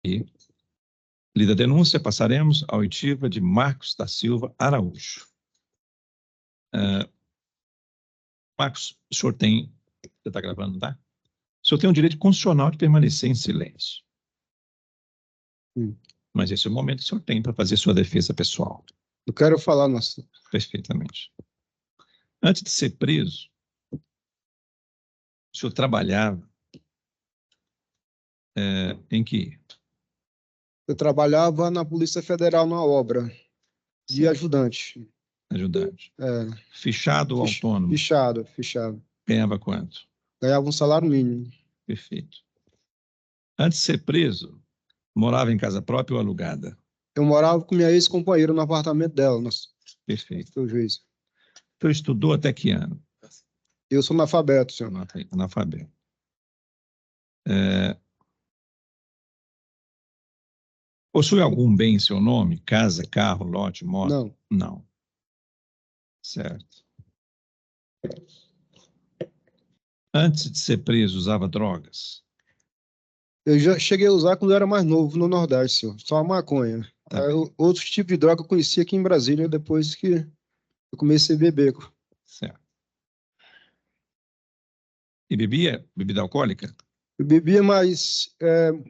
E, lida a denúncia, passaremos à oitiva de Marcos da Silva Araújo. Marcos, o senhor tem... Você está gravando, tá? O senhor tem o direito constitucional de permanecer em silêncio. Mas esse é o momento que o senhor tem para fazer sua defesa pessoal. Eu quero falar, nossa. Perfeitamente. Antes de ser preso, o senhor trabalhava em que? Eu trabalhava na Polícia Federal na obra de ajudante. Ajudante. É. Fichado ou autônomo? Fichado. Ganhava quanto? Ganhava um salário mínimo. Perfeito. Antes de ser preso, morava em casa própria ou alugada? Eu morava com minha ex-companheira no apartamento dela. Nossa. Perfeito. Seu juiz. Então, estudou até que ano? Eu sou analfabeto, senhor. Analfabeto. Possui algum bem em seu nome? Casa, carro, lote, moto? Não. Não. Certo. Antes de ser preso, usava drogas? Eu já cheguei a usar quando eu era mais novo no Nordeste, senhor. Só a maconha. Tá. Outros tipos de droga eu conheci aqui em Brasília depois que eu comecei a beber. Certo. E bebia? Bebida alcoólica? Eu bebia, mas eu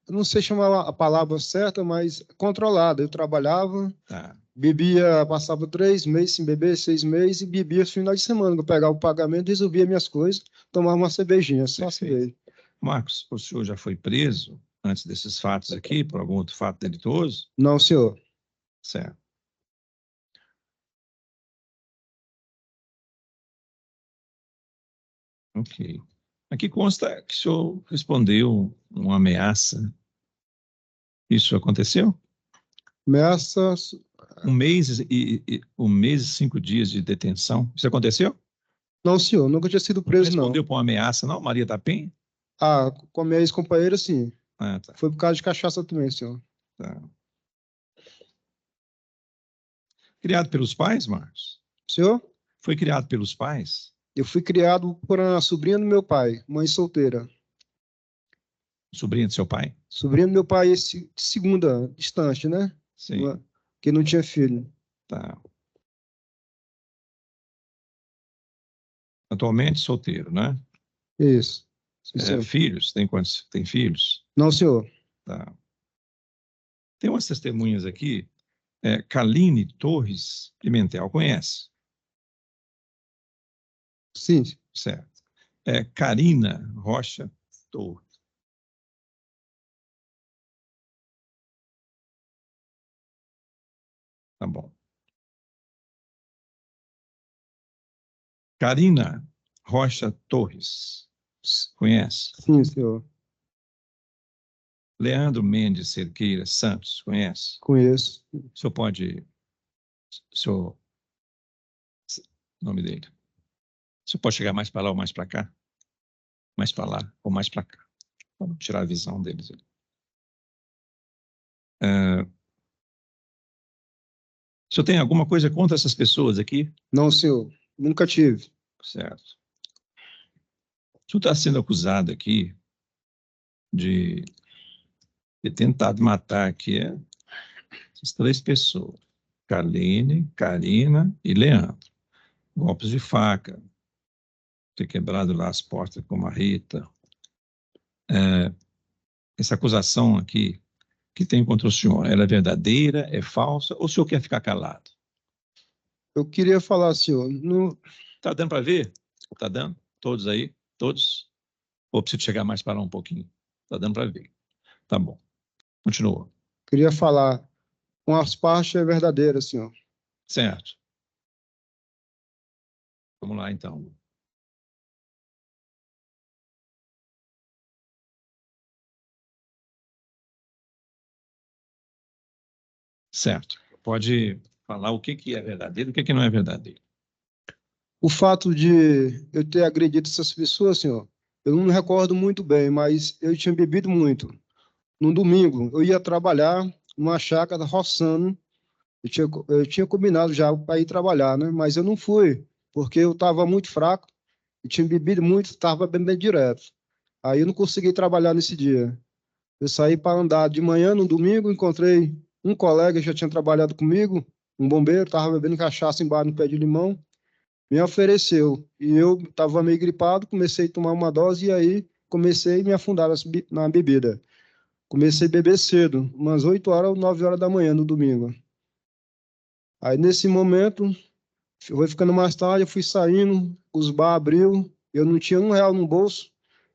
não sei chamar a palavra certa, mas controlada. Eu trabalhava, bebia, passava 3 meses sem beber, 6 meses, e bebia no final de semana. Eu pegava o pagamento, resolvia minhas coisas, tomava uma cervejinha, só cerveja. Marcos, o senhor já foi preso antes desses fatos aqui, por algum outro fato delituoso? Não, senhor. Certo. Ok. Aqui consta que o senhor respondeu uma ameaça. Isso aconteceu? Ameaças... 1 mês e 5 dias de detenção. Isso aconteceu? Não, senhor. Nunca tinha sido preso, não. Respondeu por uma ameaça, não, Maria da Penha? Com a minha ex-companheira, sim. Tá. Foi por causa de cachaça também, senhor. Tá. Criado pelos pais, Marcos? Senhor? Foi criado pelos pais? Eu fui criado por uma sobrinha do meu pai, mãe solteira. Sobrinha do seu pai? Sobrinha do meu pai, de segunda distante, né? Sim. Que não tinha filho. Tá. Atualmente solteiro, né? Isso. Sim, filhos? Tem quantos? Tem filhos? Não, senhor. Tá. Tem umas testemunhas aqui. Kaline Torres Pimentel, conhece? Sim. Certo. Karina Rocha Torres. Tá bom. Karina Rocha Torres, conhece? Sim, senhor. Leandro Mendes Cerqueira Santos, conhece? Conheço. O senhor pode... O nome dele. O senhor pode chegar mais para lá ou mais para cá? Mais para lá ou mais para cá? Vamos tirar a visão deles. O senhor tem alguma coisa contra essas pessoas aqui? Não, senhor. Nunca tive. Certo. O senhor está sendo acusado aqui de ter tentado matar aqui essas 3 pessoas. Kaline, Karina e Leandro. Golpes de faca. Ter quebrado lá as portas com a Rita. Essa acusação aqui que tem contra o senhor, ela é verdadeira, é falsa, ou o senhor quer ficar calado? Eu queria falar, senhor... Está dando para ver? Está dando? Todos aí? Todos? Ou preciso chegar mais para lá um pouquinho? Está dando para ver. Tá bom. Continua. Queria falar, com as partes é verdadeira, senhor. Certo. Vamos lá, então. Certo. Pode falar o que é verdadeiro e o que não é verdadeiro. O fato de eu ter agredido essas pessoas, senhor, eu não me recordo muito bem, mas eu tinha bebido muito. No domingo, eu ia trabalhar numa chácara roçando. Eu tinha combinado já para ir trabalhar, né? Mas eu não fui, porque eu estava muito fraco, eu tinha bebido muito, estava bebendo direto. Aí eu não consegui trabalhar nesse dia. Eu saí para andar de manhã, no domingo, encontrei um colega que já tinha trabalhado comigo, um bombeiro, estava bebendo cachaça embaixo no pé de limão, me ofereceu. E eu estava meio gripado, comecei a tomar uma dose e aí comecei a me afundar na bebida. Comecei a beber cedo, umas 8 horas ou 9 horas da manhã no domingo. Aí, nesse momento, foi ficando mais tarde, eu fui saindo, os bar abriu, eu não tinha R$ 1 no bolso,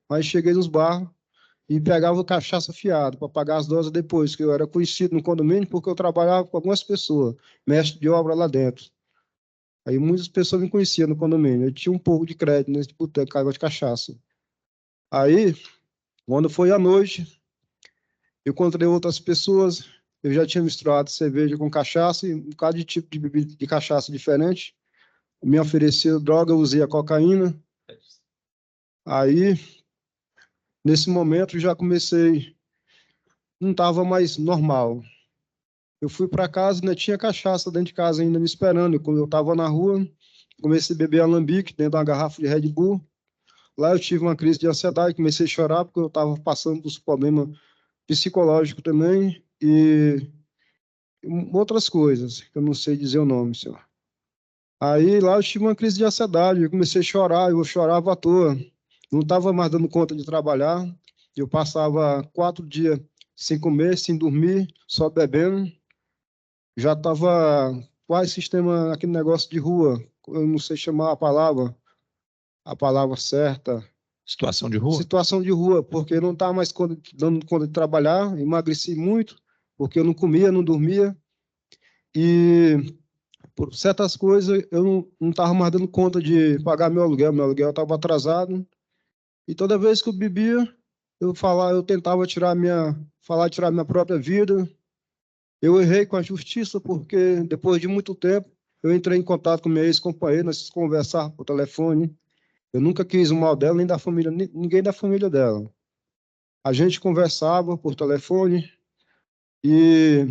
mas cheguei nos bar e pegava cachaça fiado para pagar as doses depois, que eu era conhecido no condomínio porque eu trabalhava com algumas pessoas, mestre de obra lá dentro. Aí muitas pessoas me conheciam no condomínio, eu tinha um pouco de crédito nesse boteco, caiva de cachaça. Aí, quando foi à noite, eu encontrei outras pessoas, eu já tinha misturado cerveja com cachaça e um bocado de tipo de bebida de cachaça diferente. Me ofereceu droga, eu usei a cocaína. Aí, nesse momento, já comecei, não estava mais normal. Eu fui para casa, ainda tinha cachaça dentro de casa ainda me esperando. Quando eu estava na rua, comecei a beber alambique dentro de uma garrafa de Red Bull. Lá eu tive uma crise de ansiedade, comecei a chorar porque eu estava passando por problemas psicológicos também e outras coisas, que eu não sei dizer o nome, senhor. Aí lá eu tive uma crise de ansiedade, eu comecei a chorar, eu chorava à toa. Não estava mais dando conta de trabalhar. Eu passava 4 dias sem comer, sem dormir, só bebendo. Já estava quase sistema, aquele negócio de rua, eu não sei chamar a palavra certa. Situação de rua? Situação de rua, porque eu não estava mais dando conta de trabalhar, emagreci muito, porque eu não comia, não dormia, e por certas coisas eu não estava mais dando conta de pagar meu aluguel estava atrasado, e toda vez que eu bebia, eu tentava tirar minha própria vida. Eu errei com a justiça porque, depois de muito tempo, eu entrei em contato com minha ex-companheira, nós conversávamos por telefone. Eu nunca quis o mal dela, nem da família, ninguém da família dela. A gente conversava por telefone e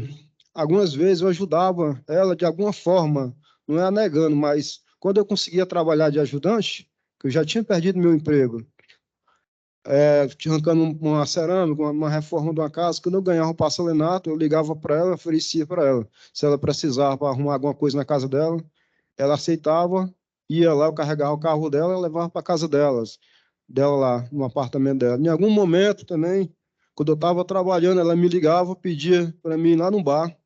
algumas vezes eu ajudava ela de alguma forma, não é negando, mas quando eu conseguia trabalhar de ajudante, que eu já tinha perdido meu emprego, arrancando uma cerâmica, uma reforma de uma casa, quando eu ganhava um parcelanato, eu ligava para ela, oferecia para ela. Se ela precisava para arrumar alguma coisa na casa dela, ela aceitava, ia lá, eu carregava o carro dela e levava para a casa dela lá, no apartamento dela. Em algum momento também, quando eu estava trabalhando, ela me ligava, pedia para mim ir lá no bar,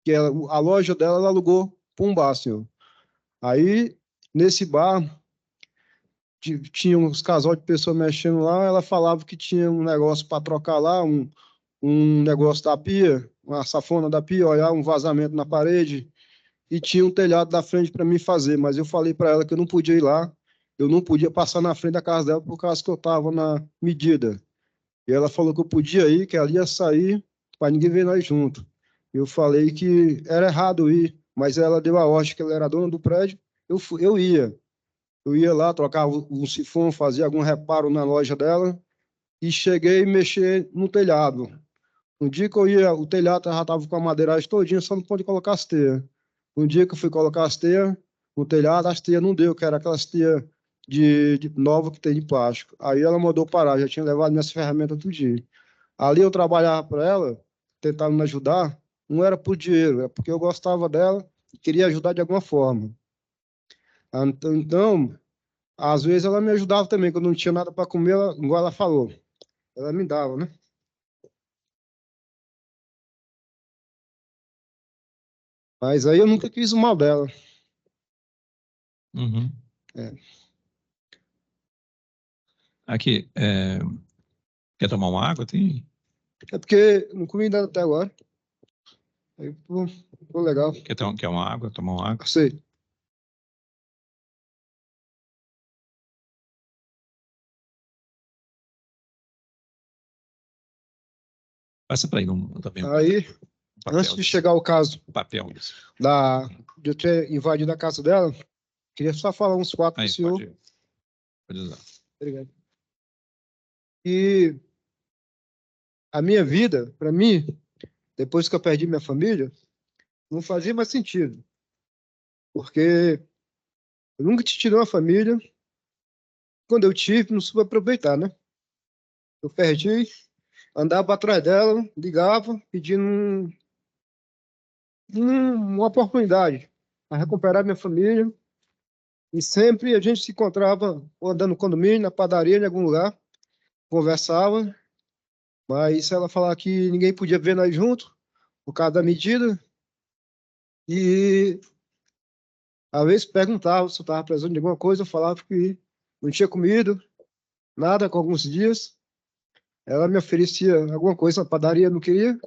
que a loja dela ela alugou para um bar, senhor. Aí, nesse bar, tinha uns casal de pessoas mexendo lá, ela falava que tinha um negócio para trocar lá, um negócio da pia, uma safona da pia, olhar um vazamento na parede, e tinha um telhado na frente para mim fazer, mas eu falei para ela que eu não podia ir lá, eu não podia passar na frente da casa dela por causa que eu estava na medida. E ela falou que eu podia ir, que ela ia sair para ninguém ver nós juntos. Eu falei que era errado ir, mas ela deu a ordem que ela era dona do prédio, eu ia. Eu ia lá, trocava um sifão, fazia algum reparo na loja dela e cheguei a mexer no telhado. No dia que eu ia, o telhado já estava com a madeiragem todinha, só não pôde colocar as teias. No dia que eu fui colocar as teias, no telhado, as teias não deu, que era aquelas teias de nova que tem de plástico. Aí ela mandou parar, já tinha levado minhas ferramentas tudo dia. Ali eu trabalhava para ela, tentando me ajudar, não era por dinheiro, é porque eu gostava dela e queria ajudar de alguma forma. Então, às vezes ela me ajudava também, quando não tinha nada para comer, igual ela falou, ela me dava, né? Mas aí eu nunca quis o mal dela. Uhum. É. Aqui, quer tomar uma água? Tem. É porque não comi nada até agora. Aí, pô, legal. Quer uma água? Tomar uma água? Sei. Passa para aí também Aí, um papel antes de desse. chegar o caso Um papel desse. de eu ter invadido a casa dela, queria só falar uns fatos para o Aí, senhor. pode usar. Obrigado. E a minha vida, para mim, depois que eu perdi minha família, não fazia mais sentido. Porque eu nunca tive uma família. Quando eu tive, não soube aproveitar, né? Eu perdi, andava atrás dela, ligava, pedindo uma oportunidade para recuperar minha família. E sempre a gente se encontrava ou andando no condomínio, na padaria, em algum lugar, conversava, mas ela falava que ninguém podia ver nós juntos, por causa da medida, e às vezes perguntava se eu estava precisando de alguma coisa, eu falava que não tinha comido, nada, com alguns dias. Ela me oferecia alguma coisa na padaria, eu não queria,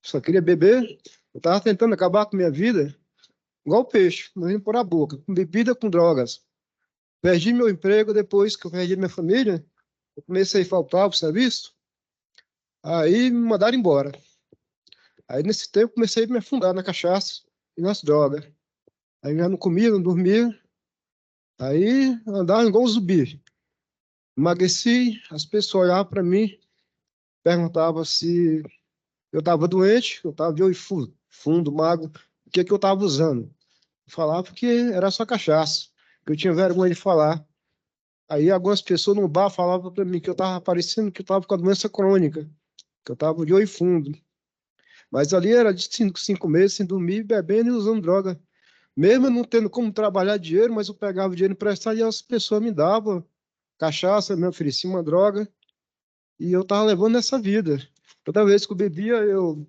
só queria beber. Eu estava tentando acabar com minha vida, igual peixe, não indo por a boca, com bebida, com drogas. Perdi meu emprego depois que eu perdi minha família, eu comecei a faltar para o serviço, aí me mandaram embora. Aí nesse tempo comecei a me afundar na cachaça e nas drogas. Aí já não comia, não dormia, aí andava igual um zumbi. Emagreci, as pessoas olhavam para mim, perguntavam se eu estava doente, eu estava de olho fundo, magro, o que que eu estava usando. Eu falava que era só cachaça, que eu tinha vergonha de falar. Aí algumas pessoas no bar falavam para mim que eu estava parecendo que eu estava com a doença crônica, que eu estava de olho fundo. Mas ali era de 5 meses sem dormir, bebendo e usando droga. Mesmo eu não tendo como trabalhar dinheiro, mas eu pegava dinheiro emprestado e as pessoas me davam cachaça, me ofereciam uma droga. E eu estava levando essa vida. Toda vez que eu bebia, eu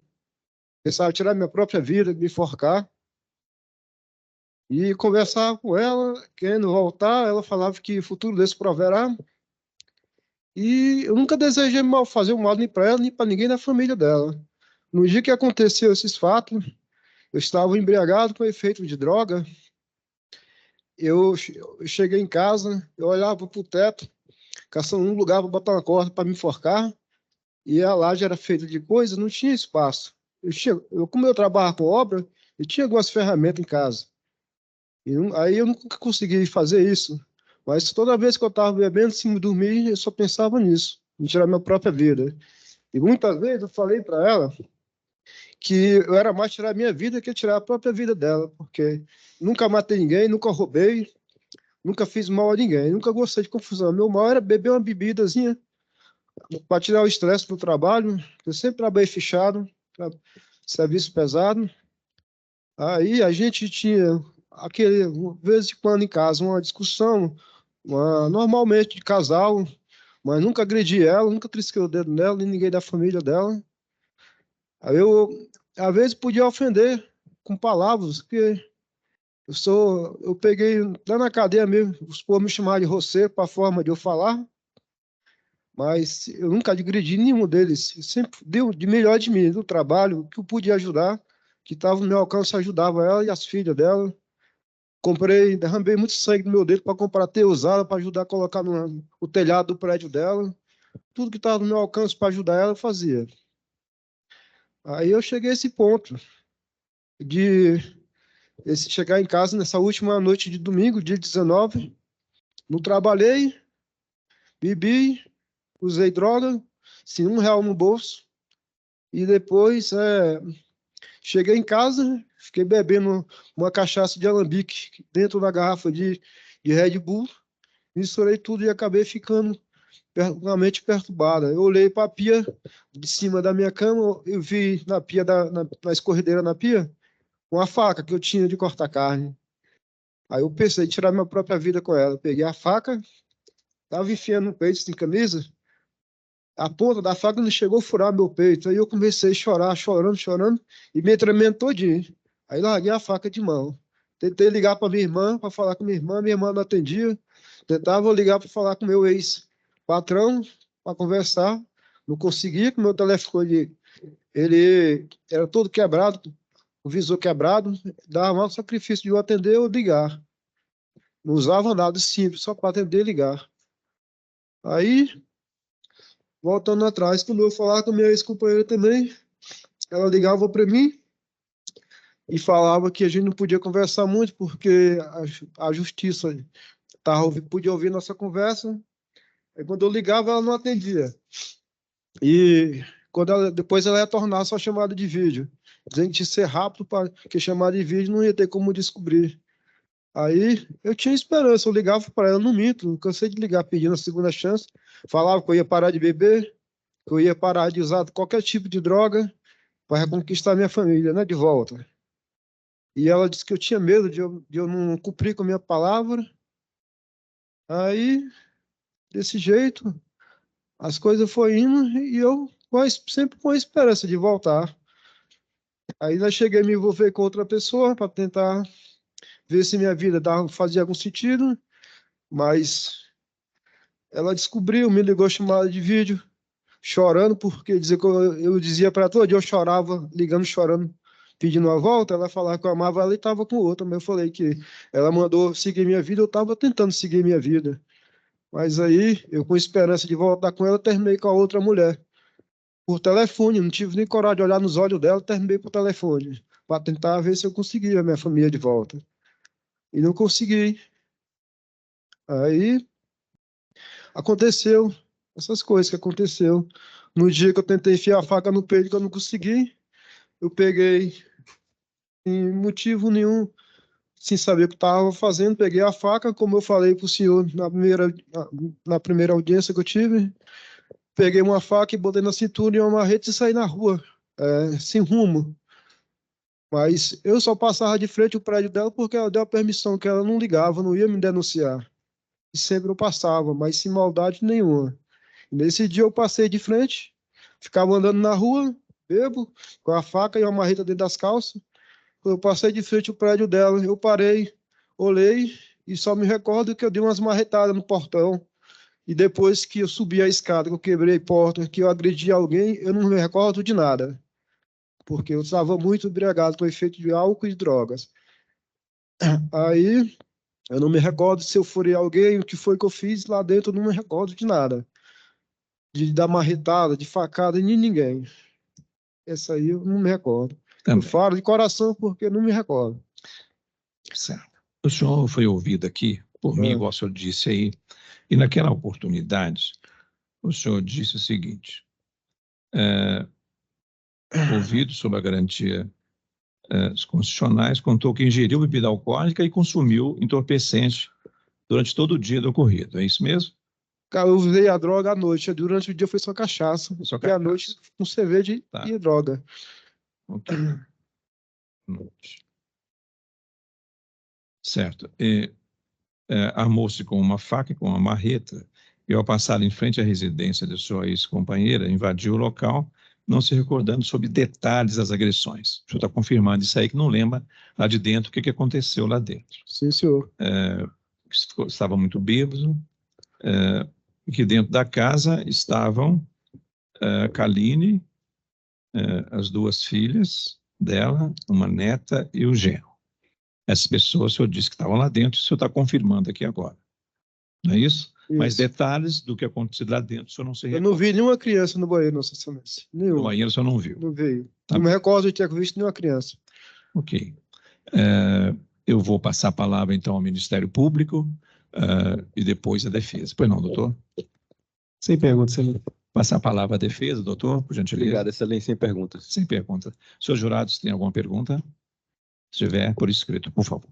pensava em tirar minha própria vida, me enforcar. E conversava com ela, querendo voltar, ela falava que o futuro desse proverá. E eu nunca desejei mal, fazer um mal nem para ela, nem para ninguém da família dela. No dia que aconteceu esses fatos, eu estava embriagado com efeito de droga. Eu cheguei em casa, eu olhava para o teto, caçando um lugar para botar uma corda para me enforcar, e a laje era feita de coisa, não tinha espaço. Como eu trabalho com obra, eu tinha algumas ferramentas em casa. Aí eu nunca consegui fazer isso. Mas toda vez que eu estava bebendo, sem dormir, eu só pensava nisso, em tirar minha própria vida. E muitas vezes eu falei para ela que eu era mais tirar a minha vida que tirar a própria vida dela, porque nunca matei ninguém, nunca roubei, nunca fiz mal a ninguém, nunca gostei de confusão. Meu mal era beber uma bebidazinha para tirar o estresse do trabalho. Eu sempre trabalhei fechado, serviço pesado. Aí a gente tinha aquele, de vez em quando em casa, uma discussão, normalmente de casal, mas nunca agredi ela, nunca trisquei o dedo nela, nem ninguém da família dela. Aí às vezes, podia ofender com palavras, porque eu peguei lá na cadeia mesmo, os povos me chamaram de roceiro para a forma de eu falar, mas eu nunca agredi nenhum deles. Eu sempre deu de melhor de mim, do trabalho, que eu podia ajudar, que estava no meu alcance, ajudava ela e as filhas dela. Derramei muito sangue no meu dedo para comprar teia usada, para ajudar a colocar no o telhado do prédio dela. Tudo que estava no meu alcance para ajudar ela, eu fazia. Aí eu cheguei a esse ponto de chegar em casa nessa última noite de domingo, dia 19, não trabalhei, bebi, usei droga, sem R$ 1 no bolso, e depois cheguei em casa, fiquei bebendo uma cachaça de alambique dentro da garrafa de Red Bull, misturei tudo e acabei ficando com a mente perturbada. Eu olhei para a pia de cima da minha cama, eu vi na pia, na escorredeira na pia, uma faca que eu tinha de cortar carne. Aí eu pensei em tirar minha própria vida com ela. Peguei a faca, estava enfiando no peito sem camisa, a ponta da faca não chegou a furar meu peito. Aí eu comecei a chorar, chorando, chorando, e me tremendo todinho. Aí larguei a faca de mão. Tentei ligar para minha irmã, para falar com minha irmã não atendia. Tentava ligar para falar com meu ex-patrão, para conversar. Não conseguia, que meu telefone ele era todo quebrado, o visor quebrado, dava mal sacrifício de eu atender ou ligar. Não usava nada simples, só para atender e ligar. Aí, voltando atrás, quando eu falava com a minha ex-companheira também, ela ligava para mim e falava que a gente não podia conversar muito porque a justiça podia ouvir nossa conversa. Aí quando eu ligava, ela não atendia. E depois ela ia tornar só chamada de vídeo, dizendo que ia ser rápido, porque chamada de vídeo não ia ter como descobrir. Aí eu tinha esperança, eu ligava para ela, não minto, cansei de ligar pedindo a segunda chance, falava que eu ia parar de beber, que eu ia parar de usar qualquer tipo de droga para reconquistar minha família, né, de volta. E ela disse que eu tinha medo de eu não cumprir com a minha palavra. Aí, desse jeito, as coisas foram indo e eu sempre com a esperança de voltar. Aí eu cheguei a me envolver com outra pessoa para tentar ver se minha vida fazia algum sentido, mas ela descobriu, me ligou chamada de vídeo, chorando, porque dizia que eu dizia para todo dia, eu chorava, ligando, chorando, pedindo uma volta, ela falava que eu amava ela e estava com outra, mas eu falei que ela mandou seguir minha vida, eu estava tentando seguir minha vida. Mas aí, eu com esperança de voltar com ela, terminei com a outra mulher, por telefone, não tive nem coragem de olhar nos olhos dela, terminei por telefone, para tentar ver se eu conseguia a minha família de volta. E não consegui. Aí, aconteceu essas coisas que aconteceu. No dia que eu tentei enfiar a faca no peito, que eu não consegui, eu peguei, sem motivo nenhum, sem saber o que estava fazendo, peguei a faca, como eu falei para o senhor na primeira audiência que eu tive, peguei uma faca e botei na cintura e uma marreta e saí na rua, sem rumo. Mas eu só passava de frente ao prédio dela porque ela deu a permissão, que ela não ligava, não ia me denunciar. E sempre eu passava, mas sem maldade nenhuma. Nesse dia eu passei de frente, ficava andando na rua, bebo, com a faca e uma marreta dentro das calças. Eu passei de frente ao prédio dela, eu parei, olhei e só me recordo que eu dei umas marretadas no portão. E depois que eu subi a escada, que eu quebrei a porta, que eu agredi alguém, eu não me recordo de nada, porque eu estava muito embriagado com o efeito de álcool e drogas. Aí eu não me recordo se eu furei alguém, o que foi que eu fiz lá dentro, eu não me recordo de nada. De dar marretada, de facada em ninguém. Essa aí eu não me recordo. Também. Eu falo de coração porque não me recordo. Certo. O senhor foi ouvido aqui por mim, igual o senhor disse aí, e naquela oportunidade, o senhor disse o seguinte, ouvido sob a garantia constitucionais, contou que ingeriu bebida alcoólica e consumiu entorpecente durante todo o dia do ocorrido, é isso mesmo? Cara, eu usei a droga à noite. Durante o dia foi só cachaça. Só E à noite com cerveja Tá. e droga. Ok. Noite. Certo. Armou-se com uma faca e com uma marreta e, ao passar em frente à residência de sua ex-companheira, invadiu o local, não se recordando sobre detalhes das agressões. O senhor está confirmando isso aí, que não lembra lá de dentro o que aconteceu lá dentro. Sim, senhor. Estava muito bêbado, que dentro da casa estavam Kaline, as duas filhas dela, uma neta e o genro. Essas pessoas, o senhor disse que estavam lá dentro, o senhor está confirmando aqui agora. Não é isso? Mas detalhes do que aconteceu lá dentro, o senhor não se recorda. Eu não vi nenhuma criança no banheiro, Nossa Excelência. No banheiro o senhor não viu? Não veio. Tá não bem. me recordo de ter visto nenhuma criança. Ok. Eu vou passar a palavra, então, ao Ministério Público e depois à defesa. Pois não, doutor? Sem perguntas, excelência. Passar a palavra à defesa, doutor, por gentileza. Obrigado, excelência. Sem perguntas. Sem pergunta. Senhores jurados, tem alguma pergunta? Se tiver, por escrito, por favor.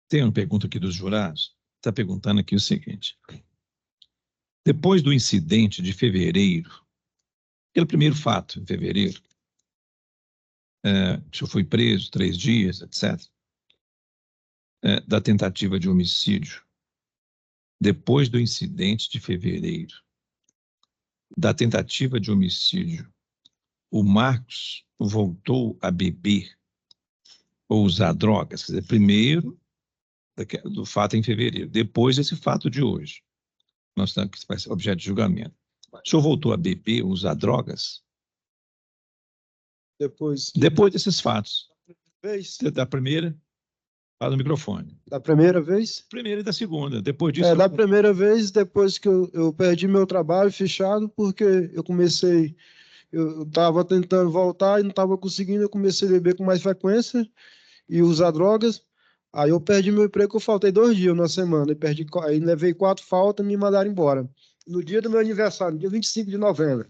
Tem uma pergunta aqui dos jurados. Está perguntando aqui o seguinte. Depois do incidente de fevereiro, aquele primeiro fato, em fevereiro, o senhor foi preso 3 dias, etc., da tentativa de homicídio. Depois do incidente de fevereiro, da tentativa de homicídio, o Marcos voltou a beber ou usar drogas? Quer dizer, primeiro do fato em fevereiro, depois desse fato de hoje. Nós estamos que vai ser objeto de julgamento. O senhor voltou a beber ou usar drogas? Depois Desses fatos. vez, Da primeira? Fala no microfone. Da primeira vez? Primeira e da segunda. Depois disso... Da primeira vez, depois que eu perdi meu trabalho fechado, porque eu estava tentando voltar e não estava conseguindo, eu comecei a beber com mais frequência e usar drogas. Aí eu perdi meu emprego, eu faltei 2 dias na semana, aí levei 4 faltas e me mandaram embora. No dia do meu aniversário, no dia 25 de novembro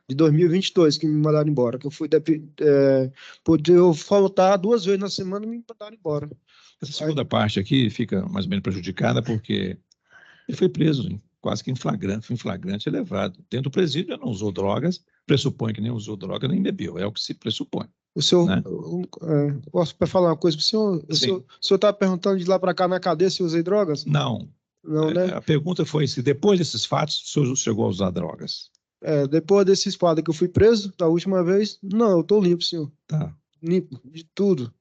de 2022, que me mandaram embora, que eu fui poder eu faltar 2 vezes na semana e me mandaram embora. Essa segunda parte aqui fica mais ou menos prejudicada porque ele foi preso quase que em flagrante elevado. Dentro do presídio ele não usou drogas, pressupõe que nem usou droga nem bebeu, é o que se pressupõe. O senhor, né? Posso falar uma coisa para o senhor? O senhor está perguntando de lá para cá na cadeia se eu usei drogas? Não. Não, né? A pergunta foi se depois desses fatos o senhor chegou a usar drogas. Depois desses fatos que eu fui preso da última vez, não, eu estou limpo, senhor. Tá. Limpo de tudo.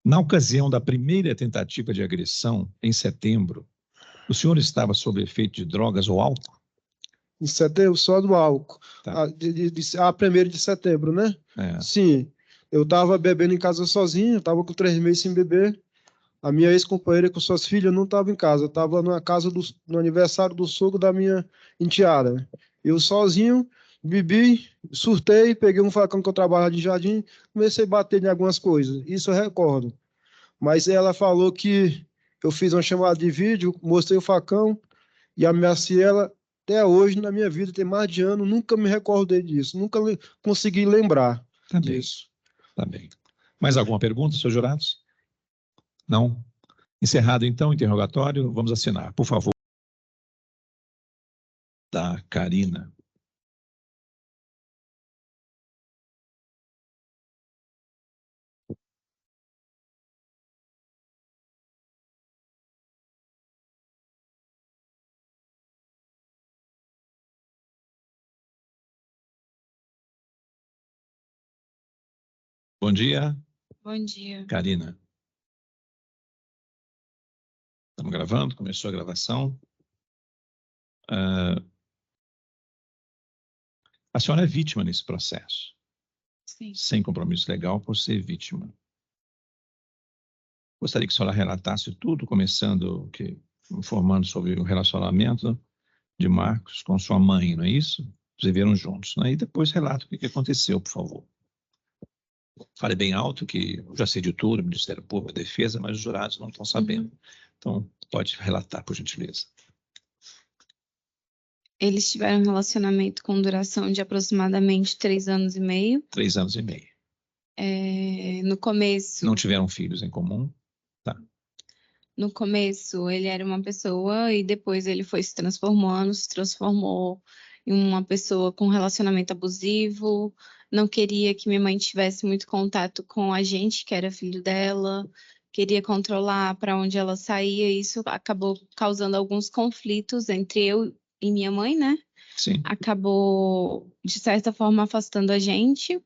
Na ocasião da primeira tentativa de agressão, em setembro, o senhor estava sob efeito de drogas ou álcool? Em setembro, só do álcool. Tá. 1º de setembro, né? É. Sim. Eu estava bebendo em casa sozinho, estava com 3 meses sem beber. A minha ex-companheira com suas filhas não estava em casa, estava na casa no aniversário do sogro da minha enteada. Eu sozinho, bebi, surtei, peguei um facão que eu trabalhava de jardim, comecei a bater em algumas coisas. Isso eu recordo. Mas ela falou que eu fiz uma chamada de vídeo, mostrei o facão e ameacei ela. Até hoje, na minha vida, tem mais de ano, nunca me recordei disso, nunca consegui lembrar disso. Tá bem. Mais alguma pergunta, senhor Jurados? Não? Encerrado, então, o interrogatório, vamos assinar. Por favor. Da Karina. Bom dia. Bom dia. Karina. Estamos gravando, começou a gravação. A senhora é vítima nesse processo. Sim. Sem compromisso legal por ser vítima. Gostaria que a senhora relatasse tudo, começando, informando sobre o relacionamento de Marcos com sua mãe, não é isso? Vocês viveram juntos, né? E depois relata o que aconteceu, por favor. Fale bem alto, que eu já sei de tudo, Ministério Público, Defesa, mas os jurados não estão sabendo. Então, pode relatar, por gentileza. Eles tiveram um relacionamento com duração de aproximadamente 3 anos e meio. 3 anos e meio. No começo... Não tiveram filhos em comum? Tá. No começo, ele era uma pessoa e depois ele foi se transformou em uma pessoa com relacionamento abusivo, não queria que minha mãe tivesse muito contato com a gente, que era filho dela, queria controlar para onde ela saía, e isso acabou causando alguns conflitos entre eu e minha mãe, né? Sim. Acabou, de certa forma, afastando a gente.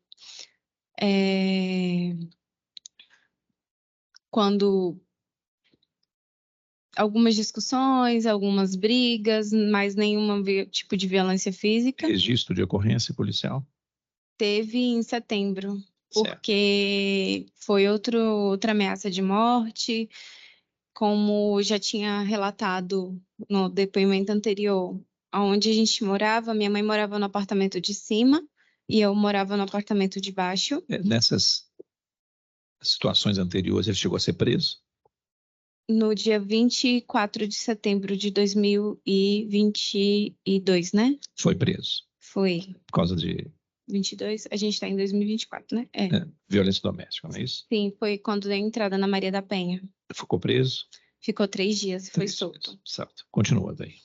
Quando algumas discussões, algumas brigas, mas nenhum tipo de violência física. Registro de ocorrência policial? Teve em setembro, Certo. porque foi outra ameaça de morte, como já tinha relatado no depoimento anterior, onde a gente morava, minha mãe morava no apartamento de cima e eu morava no apartamento de baixo. Nessas situações anteriores, ele chegou a ser preso? No dia 24 de setembro de 2022, né? Foi preso. Foi. Por causa de... 22? A gente está em 2024, né? Violência doméstica, não é isso? Sim, foi quando deu a entrada na Maria da Penha. Ficou preso? Ficou 3 dias e foi solto. Certo. Continua daí.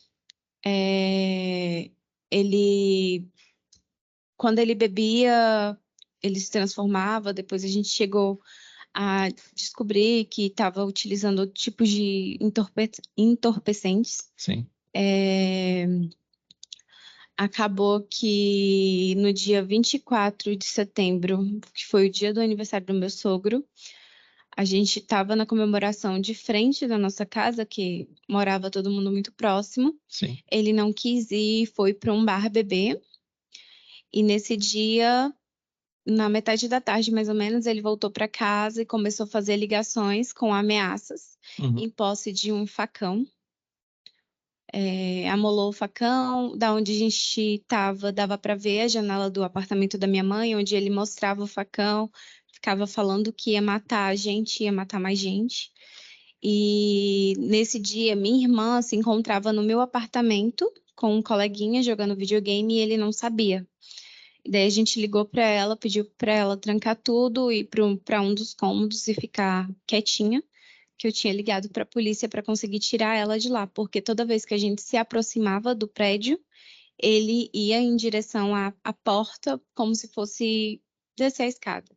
Quando ele bebia, ele se transformava. Depois a gente chegou a descobrir que estava utilizando outro tipo de entorpecentes. Sim. Acabou que no dia 24 de setembro, que foi o dia do aniversário do meu sogro, a gente estava na comemoração de frente da nossa casa, que morava todo mundo muito próximo. Sim. Ele não quis ir, foi para um bar beber. E nesse dia, na metade da tarde, mais ou menos, ele voltou para casa e começou a fazer ligações com ameaças Uhum. em posse de um facão. Amolou o facão, da onde a gente estava, dava para ver a janela do apartamento da minha mãe, onde ele mostrava o facão, ficava falando que ia matar a gente, ia matar mais gente. E nesse dia, minha irmã se encontrava no meu apartamento com um coleguinha jogando videogame e ele não sabia. Daí a gente ligou para ela, pediu para ela trancar tudo e ir para um dos cômodos e ficar quietinha, que eu tinha ligado para a polícia para conseguir tirar ela de lá, porque toda vez que a gente se aproximava do prédio, ele ia em direção à porta, como se fosse descer a escada.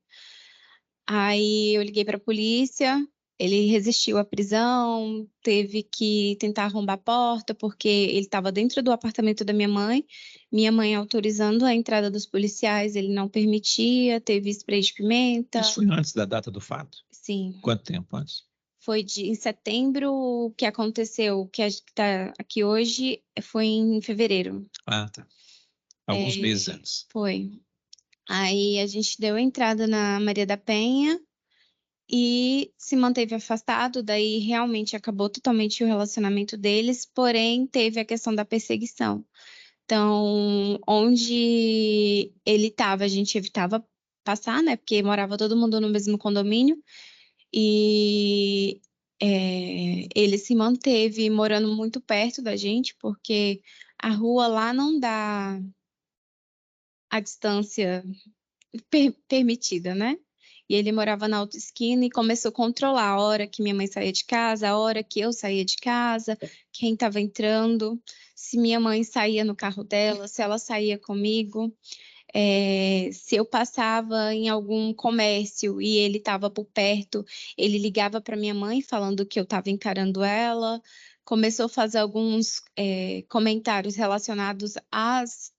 Aí eu liguei para a polícia, ele resistiu à prisão, teve que tentar arrombar a porta, porque ele estava dentro do apartamento da minha mãe autorizando a entrada dos policiais, ele não permitia, teve spray de pimenta. Isso foi antes da data do fato? Sim. Quanto tempo antes? Foi em setembro, o que aconteceu, que está aqui hoje, foi em fevereiro. Ah, tá. Alguns meses antes. Foi. Aí a gente deu entrada na Maria da Penha e se manteve afastado, daí realmente acabou totalmente o relacionamento deles, porém teve a questão da perseguição. Então, onde ele estava, a gente evitava passar, né? Porque morava todo mundo no mesmo condomínio. E ele se manteve morando muito perto da gente, porque a rua lá não dá a distância permitida, né? E ele morava na autoesquina e começou a controlar a hora que minha mãe saía de casa, a hora que eu saía de casa, quem estava entrando, se minha mãe saía no carro dela, se ela saía comigo. Se eu passava em algum comércio e ele estava por perto, ele ligava para minha mãe falando que eu estava encarando ela, começou a fazer alguns comentários relacionados aos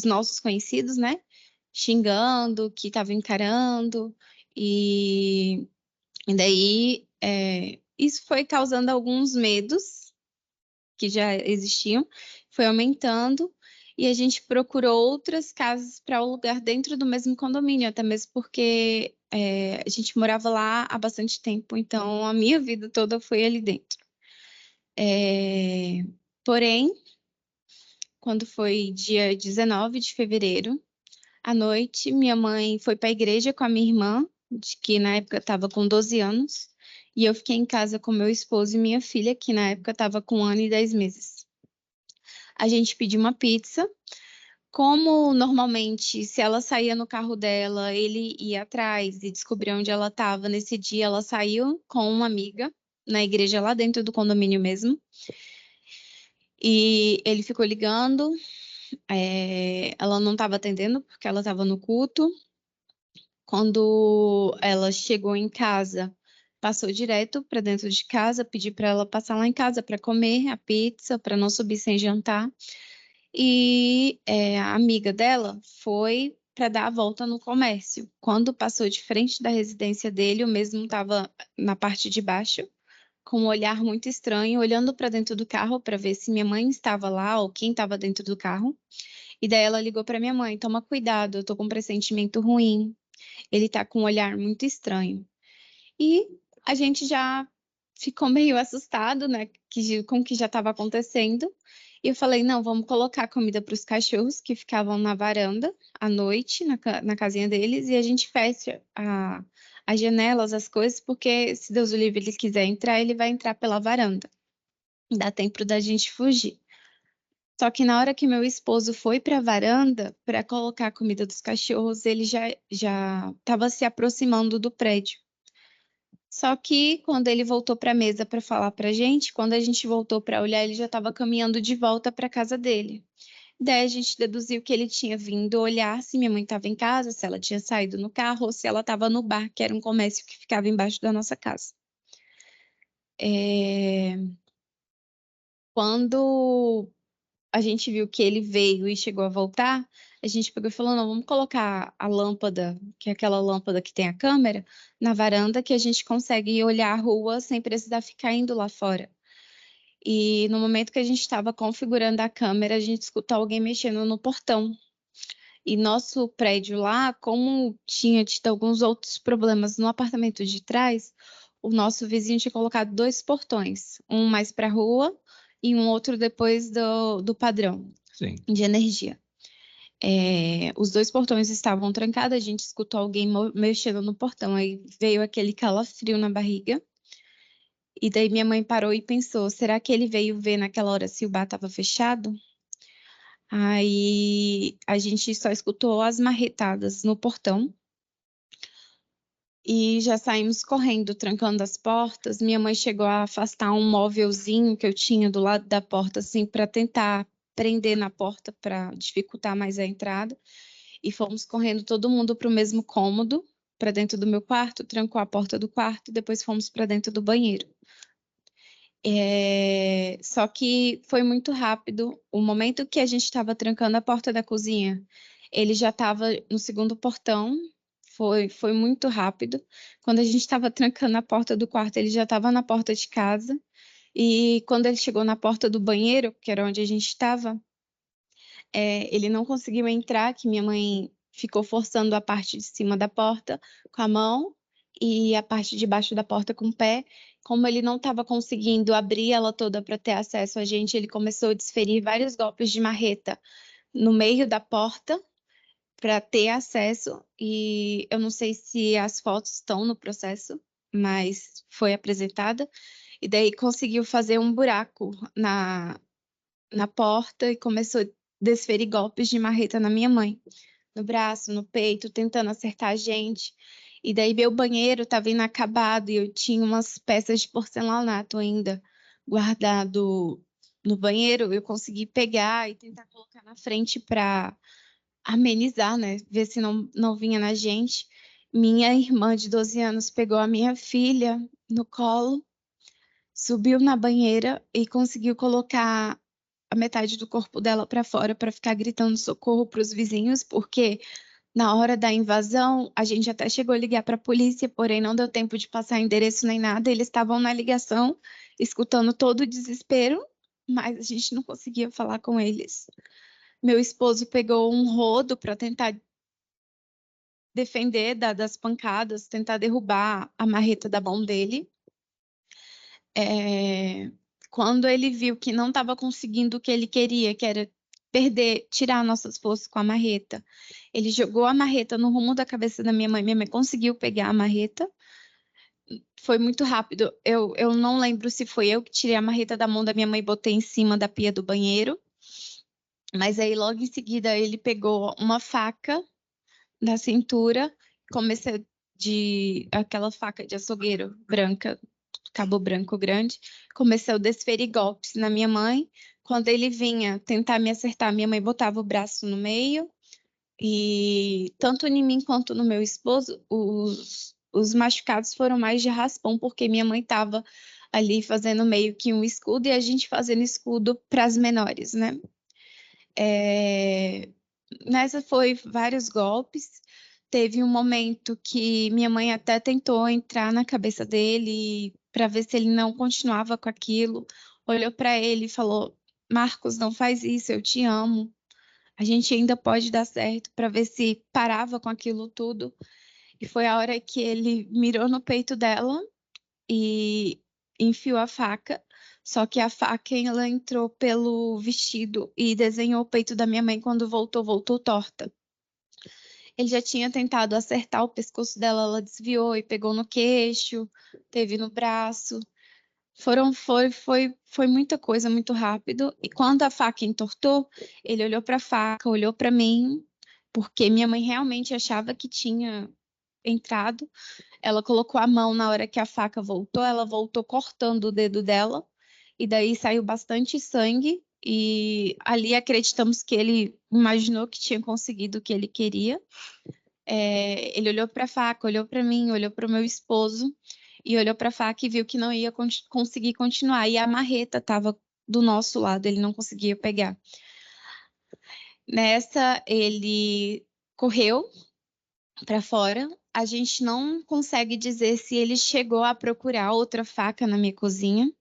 nossos conhecidos, né? Xingando que estava encarando, e daí isso foi causando alguns medos que já existiam, foi aumentando, e a gente procurou outras casas para alugar dentro do mesmo condomínio, até mesmo porque a gente morava lá há bastante tempo, então a minha vida toda foi ali dentro. Porém, quando foi dia 19 de fevereiro, à noite, minha mãe foi para a igreja com a minha irmã, que na época estava com 12 anos, e eu fiquei em casa com meu esposo e minha filha, que na época estava com 1 ano e 10 meses. A gente pediu uma pizza. Como normalmente, se ela saía no carro dela, ele ia atrás e descobria onde ela estava. Nesse dia, ela saiu com uma amiga na igreja lá dentro do condomínio mesmo. E ele ficou ligando. Ela não estava atendendo porque ela estava no culto. Quando ela chegou em casa, passou direto para dentro de casa, pedi para ela passar lá em casa para comer a pizza, para não subir sem jantar. E a amiga dela foi para dar a volta no comércio. Quando passou de frente da residência dele, o mesmo estava na parte de baixo, com um olhar muito estranho, olhando para dentro do carro para ver se minha mãe estava lá ou quem estava dentro do carro. E daí ela ligou para minha mãe: toma cuidado, eu tô com um pressentimento ruim. Ele tá com um olhar muito estranho. E a gente já ficou meio assustado, né, com o que já estava acontecendo. E eu falei, não, vamos colocar comida para os cachorros que ficavam na varanda à noite, na casinha deles, e a gente fecha as janelas, as coisas, porque se Deus o livre ele quiser entrar, ele vai entrar pela varanda. Dá tempo da gente fugir. Só que na hora que meu esposo foi para a varanda para colocar a comida dos cachorros, ele já estava se aproximando do prédio. Só que quando ele voltou para a mesa para falar para a gente, quando a gente voltou para olhar, ele já estava caminhando de volta para a casa dele. Daí a gente deduziu que ele tinha vindo olhar se minha mãe estava em casa, se ela tinha saído no carro ou se ela estava no bar, que era um comércio que ficava embaixo da nossa casa. Quando a gente viu que ele veio e chegou a voltar, a gente pegou e falou, não, vamos colocar a lâmpada, que é aquela lâmpada que tem a câmera, na varanda, que a gente consegue olhar a rua sem precisar ficar indo lá fora. E no momento que a gente estava configurando a câmera, a gente escutou alguém mexendo no portão. E nosso prédio lá, como tinha tido alguns outros problemas no apartamento de trás, o nosso vizinho tinha colocado 2 portões, um mais para a rua e um outro depois do padrão Sim. de energia. Os 2 portões estavam trancados, a gente escutou alguém mexendo no portão, aí veio aquele calafrio na barriga. E daí minha mãe parou e pensou, será que ele veio ver naquela hora se o bar estava fechado? Aí a gente só escutou as marretadas no portão e já saímos correndo, trancando as portas. Minha mãe chegou a afastar um móvelzinho que eu tinha do lado da porta, assim, para tentar prender na porta para dificultar mais a entrada. E fomos correndo todo mundo para o mesmo cômodo, para dentro do meu quarto, trancou a porta do quarto, depois fomos para dentro do banheiro. Só que foi muito rápido. O momento que a gente estava trancando a porta da cozinha, ele já estava no segundo portão. Foi muito rápido. Quando a gente estava trancando a porta do quarto, ele já estava na porta de casa. E quando ele chegou na porta do banheiro, que era onde a gente estava, ele não conseguiu entrar, que minha mãe ficou forçando a parte de cima da porta com a mão e a parte de baixo da porta com o pé. Como ele não estava conseguindo abrir ela toda para ter acesso a gente, ele começou a desferir vários golpes de marreta no meio da porta para ter acesso. E eu não sei se as fotos estão no processo, mas foi apresentada. E daí conseguiu fazer um buraco na porta e começou a desferir golpes de marreta na minha mãe, no braço, no peito, tentando acertar a gente. E daí meu banheiro estava inacabado e eu tinha umas peças de porcelanato ainda guardado no banheiro. Eu consegui pegar e tentar colocar na frente para amenizar, né? Ver se não vinha na gente. Minha irmã de 12 anos pegou a minha filha no colo, subiu na banheira e conseguiu colocar a metade do corpo dela para fora para ficar gritando socorro para os vizinhos, porque na hora da invasão a gente até chegou a ligar para a polícia, porém não deu tempo de passar endereço nem nada. Eles estavam na ligação, escutando todo o desespero, mas a gente não conseguia falar com eles. Meu esposo pegou um rodo para tentar defender das pancadas, tentar derrubar a marreta da mão dele. Quando ele viu que não estava conseguindo o que ele queria, que era tirar nossas forças com a marreta, ele jogou a marreta no rumo da cabeça da minha mãe. Minha mãe conseguiu pegar a marreta. Foi muito rápido. Eu não lembro se foi eu que tirei a marreta da mão da minha mãe e botei em cima da pia do banheiro. Mas aí, logo em seguida, ele pegou uma faca da cintura, comecei aquela faca de açougueiro branca, cabo branco grande, comecei a desferir golpes na minha mãe. Quando ele vinha tentar me acertar, minha mãe botava o braço no meio e tanto em mim quanto no meu esposo, os machucados foram mais de raspão, porque minha mãe estava ali fazendo meio que um escudo e a gente fazendo escudo para as menores, né? Nessa foi vários golpes. Teve um momento que minha mãe até tentou entrar na cabeça dele para ver se ele não continuava com aquilo. Olhou para ele e falou: Marcos, não faz isso, eu te amo. A gente ainda pode dar certo, para ver se parava com aquilo tudo. E foi a hora que ele mirou no peito dela e enfiou a faca. Só que a faca ela entrou pelo vestido e desenhou o peito da minha mãe. Quando voltou torta. Ele já tinha tentado acertar o pescoço dela, ela desviou e pegou no queixo, teve no braço. Foi muita coisa, muito rápido. E quando a faca entortou, ele olhou para a faca, olhou para mim, porque minha mãe realmente achava que tinha entrado. Ela colocou a mão na hora que a faca voltou, ela voltou cortando o dedo dela, e daí saiu bastante sangue. E ali acreditamos que ele imaginou que tinha conseguido o que ele queria. Ele olhou para a faca, olhou para mim, olhou para o meu esposo e olhou para a faca e viu que não ia conseguir continuar. E a marreta estava do nosso lado, ele não conseguia pegar. Nessa, ele correu para fora. A gente não consegue dizer se ele chegou a procurar outra faca na minha cozinha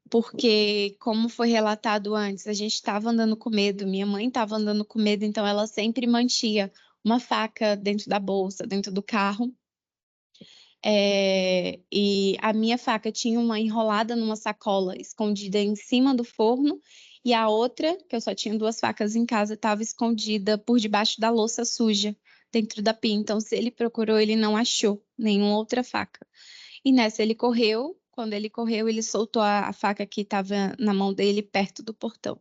porque, como foi relatado antes, a gente estava andando com medo, minha mãe estava andando com medo, então ela sempre mantinha uma faca dentro da bolsa, dentro do carro. E a minha faca tinha uma enrolada numa sacola escondida em cima do forno, e a outra, que eu só tinha 2 facas em casa, estava escondida por debaixo da louça suja, dentro da pia. Então, se ele procurou, ele não achou nenhuma outra faca. E nessa ele correu. Quando ele correu, ele soltou a faca que estava na mão dele perto do portão.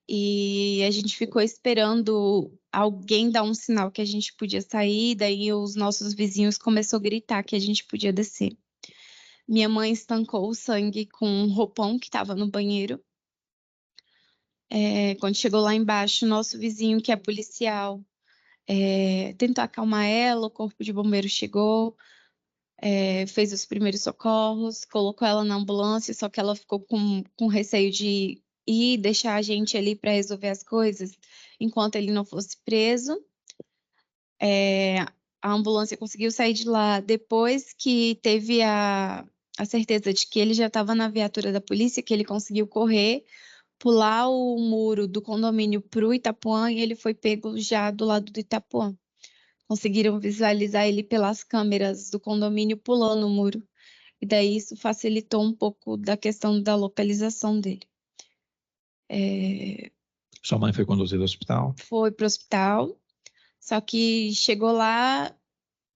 E a gente ficou esperando alguém dar um sinal que a gente podia sair, daí os nossos vizinhos começaram a gritar que a gente podia descer. Minha mãe estancou o sangue com um roupão que estava no banheiro. Quando chegou lá embaixo, nosso vizinho, que é policial, tentou acalmar ela, o corpo de bombeiro chegou, fez os primeiros socorros, colocou ela na ambulância, só que ela ficou com receio de ir deixar a gente ali para resolver as coisas enquanto ele não fosse preso. A ambulância conseguiu sair de lá depois que teve a certeza de que ele já estava na viatura da polícia, que ele conseguiu correr, pular o muro do condomínio para o Itapuã, e ele foi pego já do lado do Itapuã. Conseguiram visualizar ele pelas câmeras do condomínio pulando o muro. E daí isso facilitou um pouco da questão da localização dele. Sua mãe foi conduzida ao hospital? Foi para o hospital, só que chegou lá,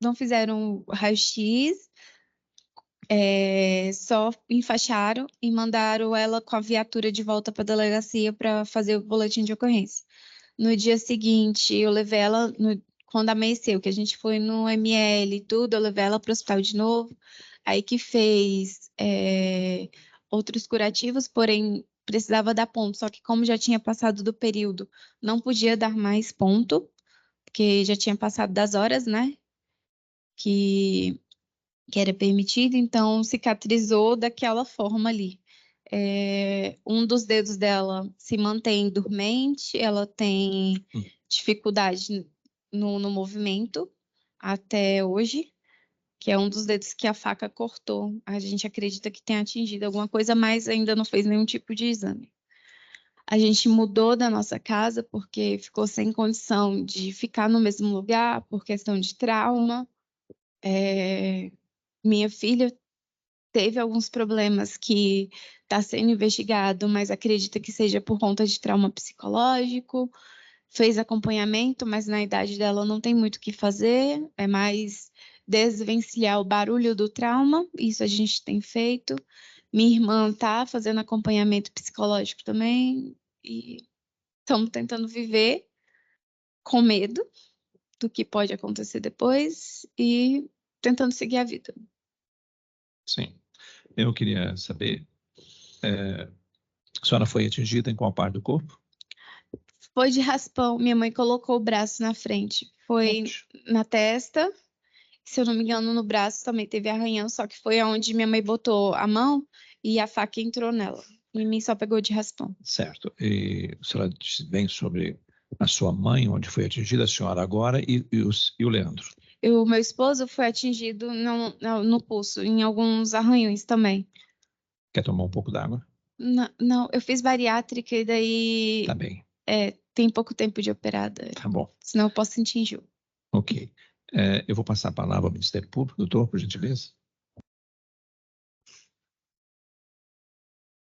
não fizeram raio-x, só enfaixaram e mandaram ela com a viatura de volta para a delegacia para fazer o boletim de ocorrência. No dia seguinte, eu levei ela, quando amanheceu, que a gente foi no ML e tudo, eu levei ela para o hospital de novo, aí que fez outros curativos, porém precisava dar ponto, só que como já tinha passado do período, não podia dar mais ponto, porque já tinha passado das horas, né, que era permitido, então cicatrizou daquela forma ali. Um dos dedos dela se mantém dormente, ela tem dificuldade no movimento até hoje, que é um dos dedos que a faca cortou. A gente acredita que tem atingido alguma coisa, mas ainda não fez nenhum tipo de exame. A gente mudou da nossa casa porque ficou sem condição de ficar no mesmo lugar por questão de trauma. Minha filha teve alguns problemas que está sendo investigado, mas acredita que seja por conta de trauma psicológico. Fez acompanhamento, mas na idade dela não tem muito o que fazer, é mais desvencilhar o barulho do trauma, isso a gente tem feito. Minha irmã está fazendo acompanhamento psicológico também, e estamos tentando viver com medo do que pode acontecer depois e tentando seguir a vida. Sim. Eu queria saber, a senhora foi atingida em qual parte do corpo? Foi de raspão, minha mãe colocou o braço na frente. Foi na testa, se eu não me engano, no braço também teve arranhão, só que foi onde minha mãe botou a mão e a faca entrou nela. Em mim só pegou de raspão. Certo. E a senhora disse bem sobre a sua mãe, onde foi atingida, a senhora agora, e o Leandro? O meu esposo foi atingido no pulso, em alguns arranhões também. Quer tomar um pouco d'água? Não, eu fiz bariátrica e daí Tá bem. tem pouco tempo de operada. Tá bom. Senão eu posso sentir enjoo. Ok. Eu vou passar a palavra ao Ministério Público, doutor, por gentileza.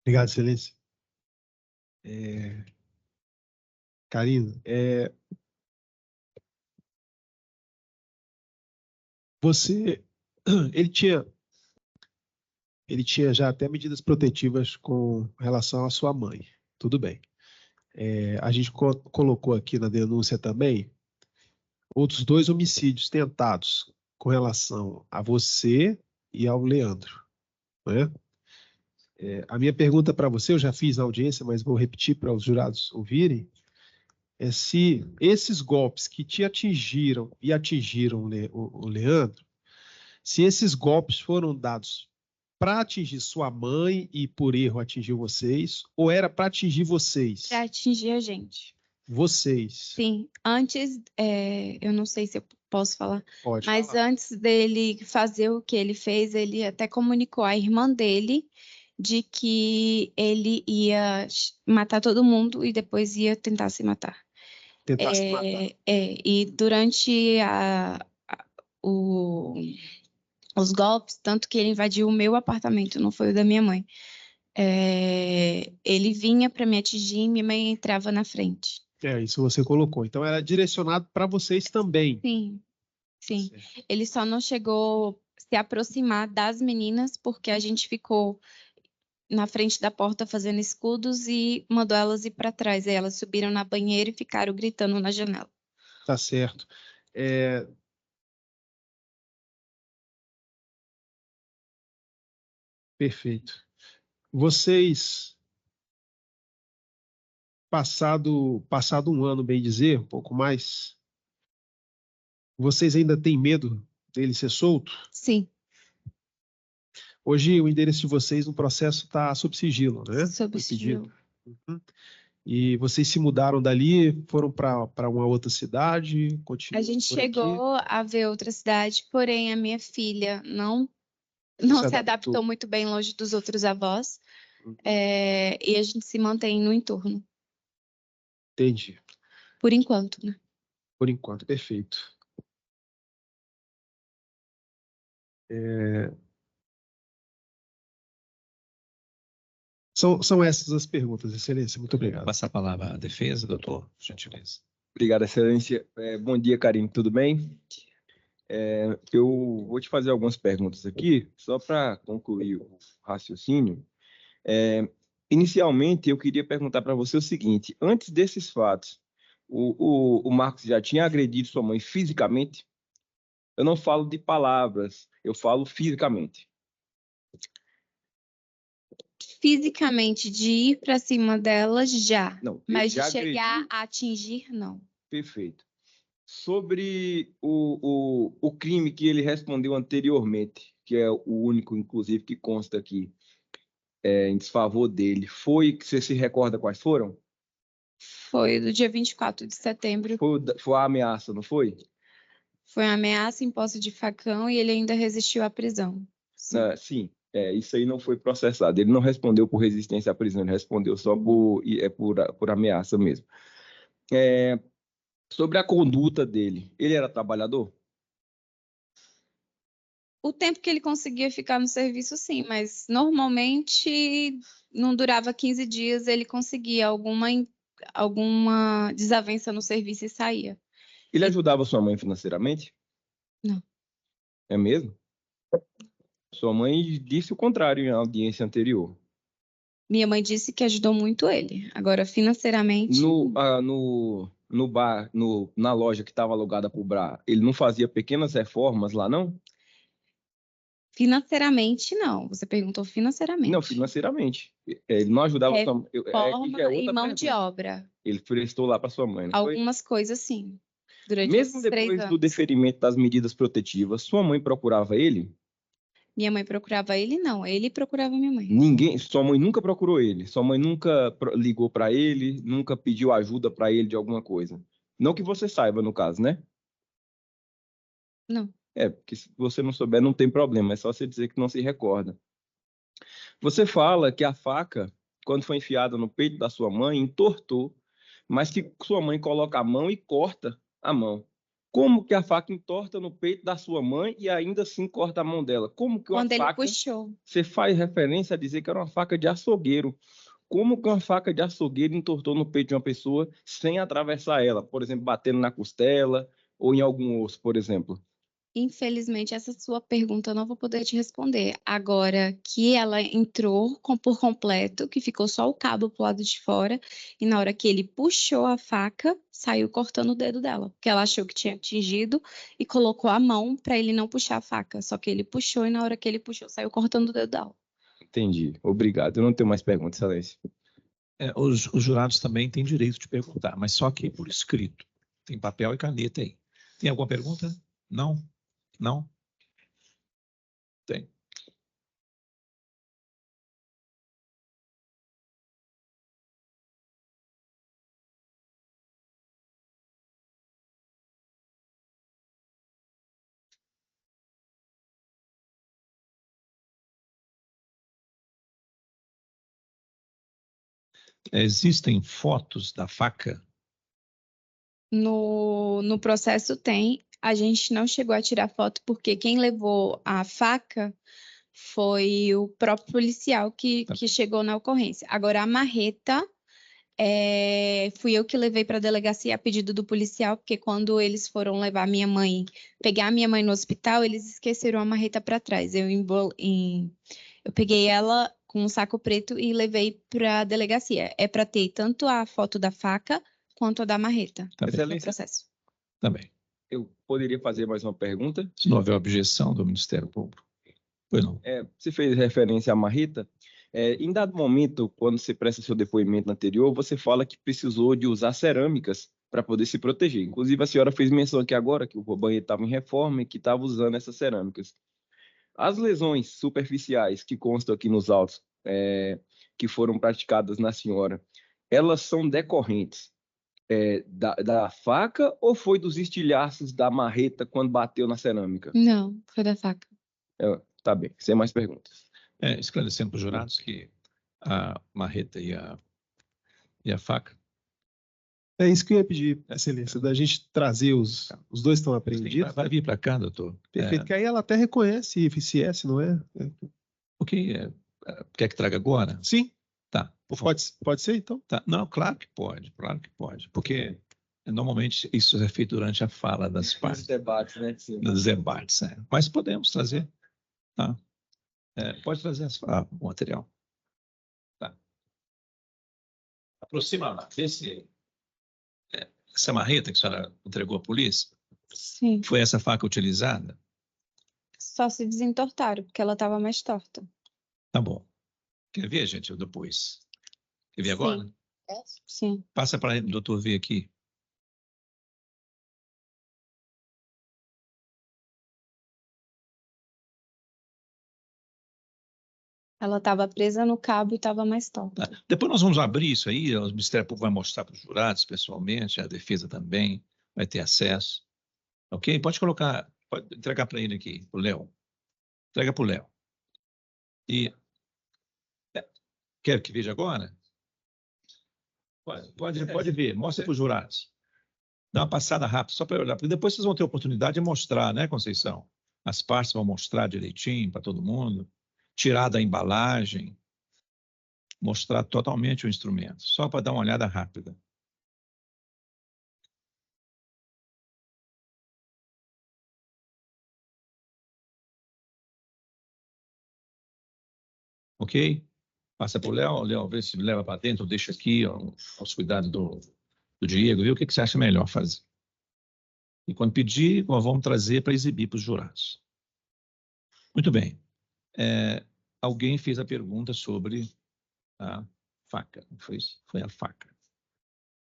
Obrigado, Excelência. Karina, ele tinha já até medidas protetivas com relação à sua mãe. Tudo bem. A gente colocou aqui na denúncia também outros 2 homicídios tentados com relação a você e ao Leandro, né? A minha pergunta para você, eu já fiz na audiência, mas vou repetir para os jurados ouvirem, é se esses golpes que te atingiram e atingiram o Leandro, se esses golpes foram dados para atingir sua mãe e por erro atingiu vocês, ou era para atingir vocês? Para atingir a gente. Vocês. Sim, antes, eu não sei se eu posso falar, Pode mas falar. antes dele fazer o que ele fez, ele até comunicou à irmã dele de que ele ia matar todo mundo e depois ia tentar se matar. Tentar se matar. E durante os golpes, tanto que ele invadiu o meu apartamento, não foi o da minha mãe. Ele vinha para me atingir e minha mãe entrava na frente. Isso você colocou. Então era direcionado para vocês também. Sim, sim. Certo. Ele só não chegou a se aproximar das meninas porque a gente ficou na frente da porta fazendo escudos e mandou elas ir para trás. Aí elas subiram na banheira e ficaram gritando na janela. Tá certo. Perfeito. Vocês, passado um ano, bem dizer, um pouco mais, vocês ainda têm medo dele ser solto? Sim, Hoje o endereço de vocês no processo está sob sigilo, né? sob Foi pedido. sigilo. Uhum. E vocês se mudaram dali, foram para uma outra cidade, A continuam gente por aqui? chegou a ver outra cidade, porém a minha filha não se adaptou muito bem longe dos outros avós. E a gente se mantém no entorno, Entendi. por enquanto, né? Por enquanto, perfeito. São essas as perguntas, Excelência. Muito obrigado. Passa a palavra à defesa, doutor, por gentileza. Obrigado, Excelência. Bom dia, Karine, tudo bem? Eu vou te fazer algumas perguntas aqui, só para concluir o raciocínio. Inicialmente, eu queria perguntar para você o seguinte: antes desses fatos, o Marcos já tinha agredido sua mãe fisicamente? Eu não falo de palavras, eu falo fisicamente. Fisicamente, de ir para cima dela, já. Não, Mas de já chegar agrediu. a atingir, não. Perfeito. Sobre o crime que ele respondeu anteriormente, que é o único, inclusive, que consta aqui em desfavor dele, foi que você se recorda quais foram? Foi do dia 24 de setembro. Foi a ameaça, não foi? Foi uma ameaça em posse de facão e ele ainda resistiu à prisão. Sim. Sim, isso aí não foi processado. Ele não respondeu por resistência à prisão, ele respondeu só por ameaça mesmo. Sobre a conduta dele, ele era trabalhador? O tempo que ele conseguia ficar no serviço, sim, mas normalmente não durava 15 dias, ele conseguia alguma desavença no serviço e saía. Ele ajudava sua mãe financeiramente? Não. É mesmo? Sua mãe disse o contrário em audiência anterior. Minha mãe disse que ajudou muito ele. Agora, financeiramente, No bar, na loja que estava alugada para o bar, ele não fazia pequenas reformas lá, não? financeiramente, não. Você perguntou financeiramente. Não, financeiramente. Ele não ajudava sua mãe. Reforma É e outra mão de pergunta. obra. Ele prestou lá para sua mãe, não foi? Algumas coisas, sim. Durante Mesmo esses 3 depois do anos. deferimento das medidas protetivas, sua mãe procurava ele? Minha mãe procurava ele, não. Ele procurava minha mãe. Sua mãe nunca procurou ele. Sua mãe nunca ligou para ele, nunca pediu ajuda para ele de alguma coisa. Não que você saiba, no caso, né? Não. Porque se você não souber, não tem problema. É só você dizer que não se recorda. Você fala que a faca, quando foi enfiada no peito da sua mãe, entortou, mas que sua mãe coloca a mão e corta a mão. Como que a faca entorta no peito da sua mãe e ainda assim corta a mão dela? Como que uma Quando ele faca... puxou. Você faz referência a dizer que era uma faca de açougueiro. Como que uma faca de açougueiro entortou no peito de uma pessoa sem atravessar ela? Por exemplo, batendo na costela ou em algum osso, por exemplo. Infelizmente, essa sua pergunta eu não vou poder te responder. Agora que ela entrou por completo, que ficou só o cabo pro lado de fora, e na hora que ele puxou a faca, saiu cortando o dedo dela, porque ela achou que tinha atingido e colocou a mão para ele não puxar a faca. Só que ele puxou e na hora que ele puxou, saiu cortando o dedo dela. Entendi. Obrigado. Eu não tenho mais perguntas, Excelência. Os jurados também têm direito de perguntar, mas só que por escrito. Tem papel e caneta aí. Tem alguma pergunta? Não? Não? Tem. Existem fotos da faca? No processo tem. A gente não chegou a tirar foto porque quem levou a faca foi o próprio policial que chegou na ocorrência. Agora, a marreta, fui eu que levei para a delegacia a pedido do policial, porque quando eles foram levar pegar a minha mãe no hospital, eles esqueceram a marreta para trás. Eu peguei ela com um saco preto e levei para a delegacia. É para ter tanto a foto da faca quanto a da marreta no Excelência, processo. Também. eu poderia fazer mais uma pergunta? Se não houver objeção do Ministério Público. Pois não. Você fez referência à marreta. Em dado momento, quando você presta seu depoimento anterior, você fala que precisou de usar cerâmicas para poder se proteger. Inclusive, a senhora fez menção aqui agora que o banheiro estava em reforma e que estava usando essas cerâmicas. As lesões superficiais que constam aqui nos autos, que foram praticadas na senhora, elas são decorrentes da faca ou foi dos estilhaços da marreta quando bateu na cerâmica? Não, foi da faca. Tá bem, sem mais perguntas. Esclarecendo para os jurados que a marreta e a faca. É isso que eu ia pedir, Excelência, da gente trazer os dois estão apreendidos. Vai vir para cá, doutor. Perfeito, que aí ela até reconhece se não é. Ok, quer que traga agora? Sim. Tá. Pode ser, então? Tá. Não, claro que pode, porque normalmente isso é feito durante a fala das partes. Nos debates, né? Sim. Nos debates, mas podemos trazer, tá? Pode trazer o material. Tá. Aproxima lá, vê se essa marreta que a senhora entregou à polícia, Sim. foi essa faca utilizada? Só se desentortaram, porque ela estava mais torta. Tá bom. Quer ver, gente, depois? Quer ver agora? Sim. Passa para o doutor ver aqui. Ela estava presa no cabo e estava mais torta. Tá. Depois nós vamos abrir isso aí, o Ministério Público vai mostrar para os jurados pessoalmente, a defesa também vai ter acesso. Ok? Pode entregar para ele aqui, para o Léo. Entrega para o Léo. E quer que veja agora? Pode ver, mostra para os jurados. Dá uma passada rápida, só para olhar, porque depois vocês vão ter oportunidade de mostrar, né, Conceição? As partes vão mostrar direitinho para todo mundo, tirar da embalagem, mostrar totalmente o instrumento, só para dar uma olhada rápida. Ok? Passa para o Léo, vê se leva para dentro, deixa aqui, aos cuidados do Diego, viu? O que você acha melhor fazer? E quando pedir, nós vamos trazer para exibir para os jurados. Muito bem. Alguém fez a pergunta sobre a faca. Foi isso? Foi a faca.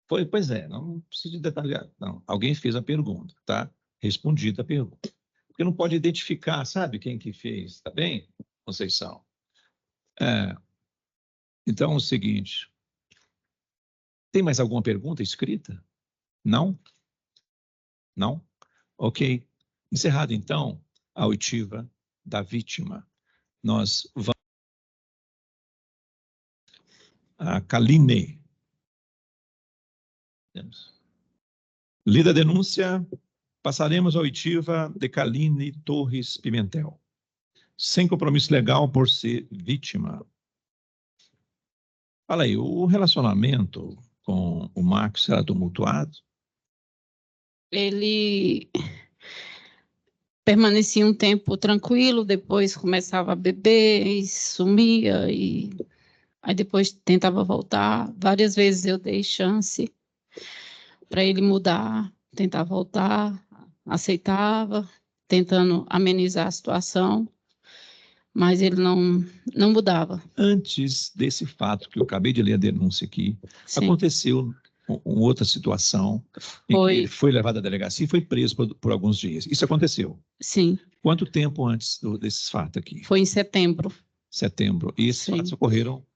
Pois é, não preciso detalhar. Não, alguém fez a pergunta, tá? Respondida a pergunta. Porque não pode identificar, sabe, quem que fez, tá bem, Conceição? Então, é o seguinte. Tem mais alguma pergunta escrita? Não? Não? Ok. Encerrado, então, a oitiva da vítima. Nós vamos... A Kaline. Lida a denúncia, passaremos a oitiva de Kaline Torres Pimentel. Sem compromisso legal por ser vítima. Fala aí, o relacionamento com o Marcos era tumultuado? Ele permanecia um tempo tranquilo, depois começava a beber e sumia, e aí depois tentava voltar. Várias vezes eu dei chance para ele mudar, tentar voltar, aceitava, tentando amenizar a situação, mas ele não mudava. Antes desse fato, que eu acabei de ler a denúncia aqui, Sim. aconteceu uma outra situação em que ele foi levado à delegacia e foi preso por alguns dias. Isso aconteceu? Sim. Quanto tempo antes desses fatos aqui? Foi em setembro. Setembro. E esses fatos ocorreram?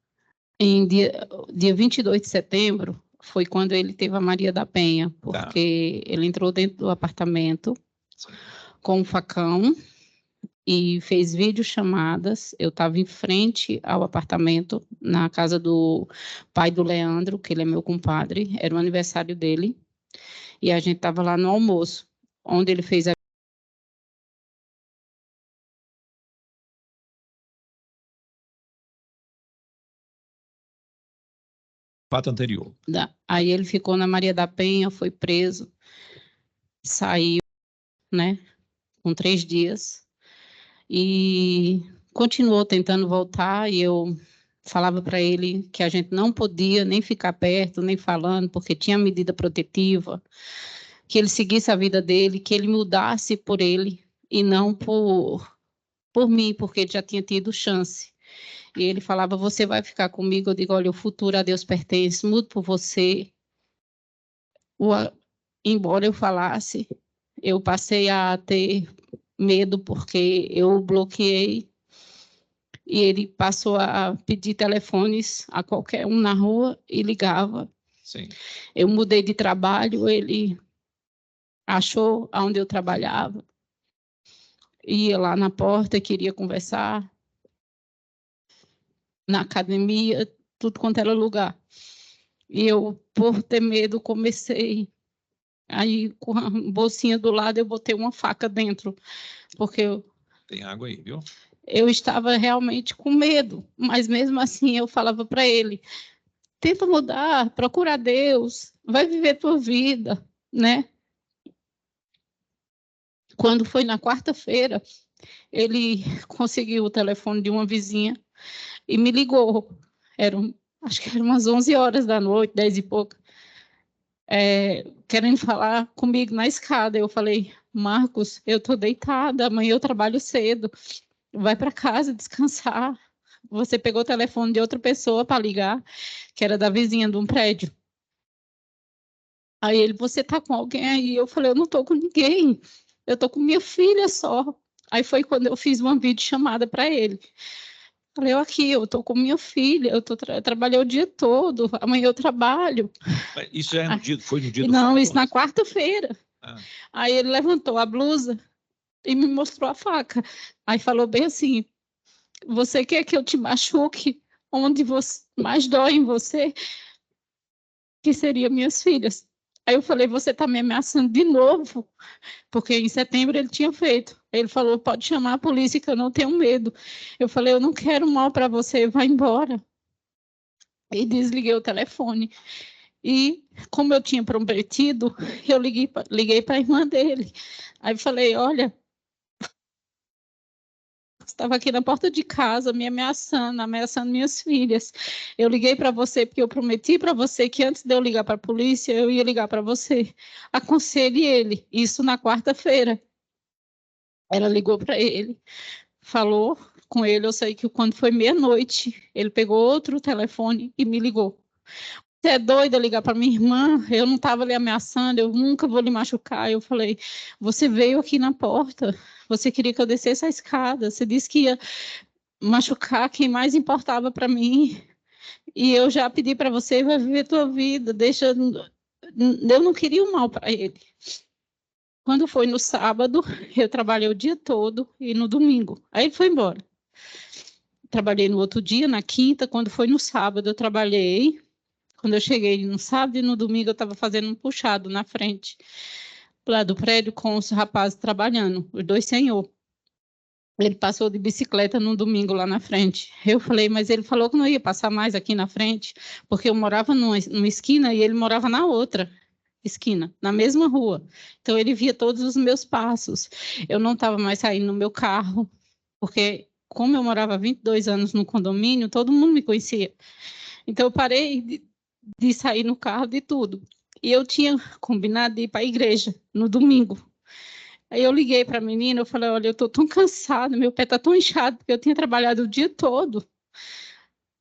Em dia 22 de setembro, foi quando ele teve a Maria da Penha, porque ele entrou dentro do apartamento com um facão e fez videochamadas. Eu estava em frente ao apartamento, na casa do pai do Leandro, que ele é meu compadre, era o aniversário dele, e a gente estava lá no almoço, onde ele fez a fato anterior. Aí ele ficou na Maria da Penha, foi preso, saiu, né, com 3 dias, e continuou tentando voltar, e eu falava para ele que a gente não podia nem ficar perto, nem falando, porque tinha medida protetiva, que ele seguisse a vida dele, que ele mudasse por ele, e não por mim, porque ele já tinha tido chance. E ele falava, você vai ficar comigo? Eu digo, olha, o futuro a Deus pertence, mudo por você. Embora eu falasse, eu passei a ter medo porque eu bloqueei e ele passou a pedir telefones a qualquer um na rua e ligava. Sim. Eu mudei de trabalho, ele achou onde eu trabalhava, ia lá na porta, queria conversar, na academia, tudo quanto era lugar. E eu, por ter medo, comecei. Aí, com a bolsinha do lado, eu botei uma faca dentro, porque tem água aí, viu? Eu estava realmente com medo, mas mesmo assim eu falava para ele, tenta mudar, procura Deus, vai viver tua vida, né? Quando foi na quarta-feira, ele conseguiu o telefone de uma vizinha e me ligou. Acho que eram umas 11 horas da noite, 10 e pouco, querendo falar comigo na escada. Eu falei, Marcos, eu estou deitada, amanhã eu trabalho cedo, vai para casa descansar. Você pegou o telefone de outra pessoa para ligar, que era da vizinha de um prédio. Aí ele, você tá com alguém aí? Eu falei, eu não tô com ninguém, eu tô com minha filha só. Aí foi quando eu fiz uma videochamada para ele. Falei, eu tô com minha filha, eu trabalhei o dia todo, amanhã eu trabalho. Mas isso já é no dia, foi no dia do Não, fato? isso na quarta-feira. Aí ele levantou a blusa e me mostrou a faca. Aí falou bem assim, você quer que eu te machuque onde mais dói em você? Que seriam minhas filhas. Aí eu falei, você está me ameaçando de novo? Porque em setembro ele tinha feito. Ele falou, pode chamar a polícia que eu não tenho medo. Eu falei, eu não quero mal para você, vai embora. E desliguei o telefone. E como eu tinha prometido, eu liguei para a irmã dele. Aí falei, olha, estava aqui na porta de casa me ameaçando minhas filhas. Eu liguei para você porque eu prometi para você que antes de eu ligar para a polícia, eu ia ligar para você. Aconselhe ele, isso na quarta-feira. Ela ligou para ele, falou com ele, eu sei que quando foi meia-noite, ele pegou outro telefone e me ligou. Você é doida ligar para minha irmã? Eu não estava lhe ameaçando, eu nunca vou lhe machucar. Eu falei, você veio aqui na porta, você queria que eu descesse a escada, você disse que ia machucar quem mais importava para mim, e eu já pedi para você, vai viver tua vida, deixa... Eu não queria o mal para ele. Quando foi no sábado, eu trabalhei o dia todo, e no domingo, aí ele foi embora. Trabalhei no outro dia, na quinta, quando foi no sábado, eu trabalhei. Quando eu cheguei no sábado e no domingo, eu estava fazendo um puxado na frente, lá do prédio, com os rapazes trabalhando, os dois senhor. Ele passou de bicicleta no domingo lá na frente. Eu falei, mas ele falou que não ia passar mais aqui na frente, porque eu morava numa esquina e ele morava na outra esquina, na mesma rua. Então, ele via todos os meus passos. Eu não estava mais saindo no meu carro, porque como eu morava 22 anos no condomínio, todo mundo me conhecia. Então, eu parei de sair no carro, de tudo. E eu tinha combinado de ir para a igreja no domingo. Aí eu liguei para a menina, eu falei, olha, eu estou tão cansada, meu pé está tão inchado, porque eu tinha trabalhado o dia todo.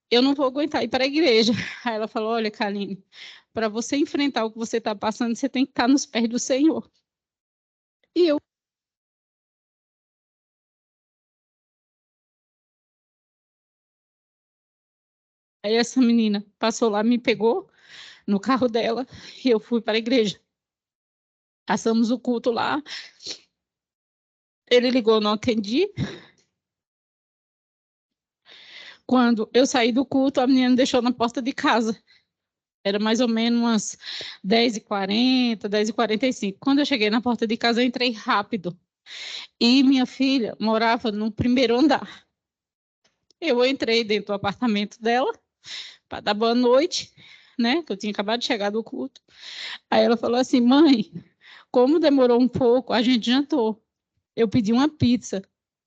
Eu não vou aguentar ir para a igreja. Aí ela falou, olha, Kaline, para você enfrentar o que você está passando, você tem que estar nos pés do Senhor. E eu... Aí essa menina passou lá, me pegou no carro dela e eu fui para a igreja. Passamos o culto lá. Ele ligou, eu não atendi. Quando eu saí do culto, a menina me deixou na porta de casa. Era mais ou menos umas 10h40, 10h45. Quando eu cheguei na porta de casa, eu entrei rápido. E minha filha morava no primeiro andar. Eu entrei dentro do apartamento dela para dar boa noite, né? Que eu tinha acabado de chegar do culto. Aí ela falou assim: mãe, como demorou um pouco, a gente jantou. Eu pedi uma pizza.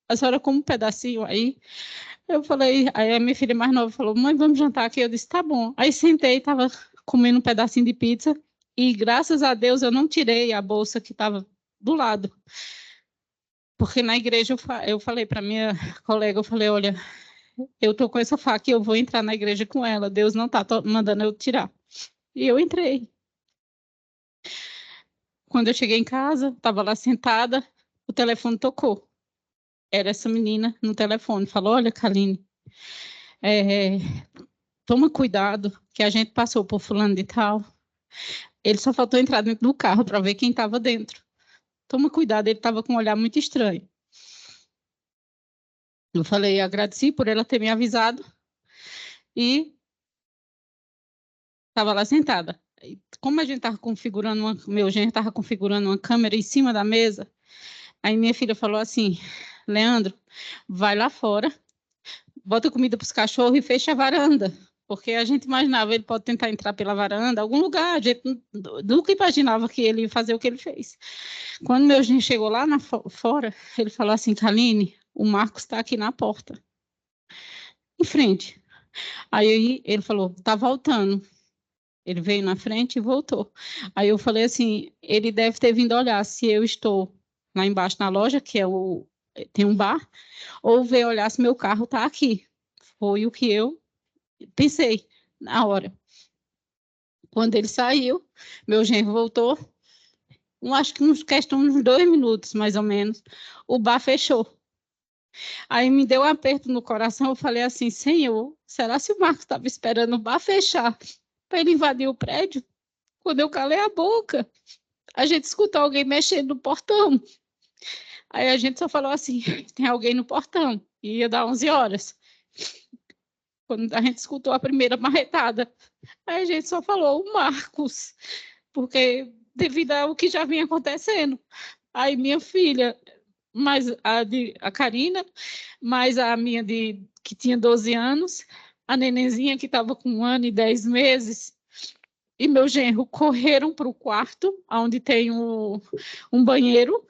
A senhora come um pedacinho aí? Eu falei, aí a minha filha mais nova falou: mãe, vamos jantar aqui. Eu disse: tá bom. Aí sentei, estava comendo um pedacinho de pizza e graças a Deus eu não tirei a bolsa que estava do lado. Porque na igreja eu falei para minha colega, eu falei: olha, eu tô com essa faca e eu vou entrar na igreja com ela. Deus não tá mandando eu tirar. E eu entrei. Quando eu cheguei em casa, estava lá sentada, o telefone tocou. Era essa menina no telefone. Falou: olha, Kaline, toma cuidado, que a gente passou por fulano de tal. Ele só faltou entrar dentro do carro para ver quem estava dentro. Toma cuidado, ele estava com um olhar muito estranho. Eu falei, agradeci por ela ter me avisado e estava lá sentada. Como a gente estava configurando, meu genro estava configurando uma câmera em cima da mesa, aí minha filha falou assim: Leandro, vai lá fora, bota comida para os cachorros e fecha a varanda. Porque a gente imaginava, ele pode tentar entrar pela varanda, algum lugar, a gente nunca imaginava que ele ia fazer o que ele fez. Quando meu genro chegou lá fora, ele falou assim: Kaline, o Marcos está aqui na porta, em frente. Aí ele falou: tá voltando. Ele veio na frente e voltou. Aí eu falei assim: ele deve ter vindo olhar se eu estou lá embaixo na loja, que tem um bar, ou veio olhar se meu carro está aqui. Foi o que eu pensei na hora. Quando ele saiu, meu genro voltou, acho que uns 2 minutos, mais ou menos, o bar fechou. Aí me deu um aperto no coração, eu falei assim: Senhor, será se o Marcos estava esperando o bar fechar para ele invadir o prédio? Quando eu calei a boca, a gente escutou alguém mexendo no portão. Aí a gente só falou assim: tem alguém no portão. E ia dar 11 horas. Quando a gente escutou a primeira marretada, aí a gente só falou: o Marcos, porque devido ao que já vinha acontecendo. Aí minha filha, mais a Karina, mais a minha que tinha 12 anos, a nenenzinha que estava com 1 ano e 10 meses, e meu genro correram para o quarto, onde tem um banheiro,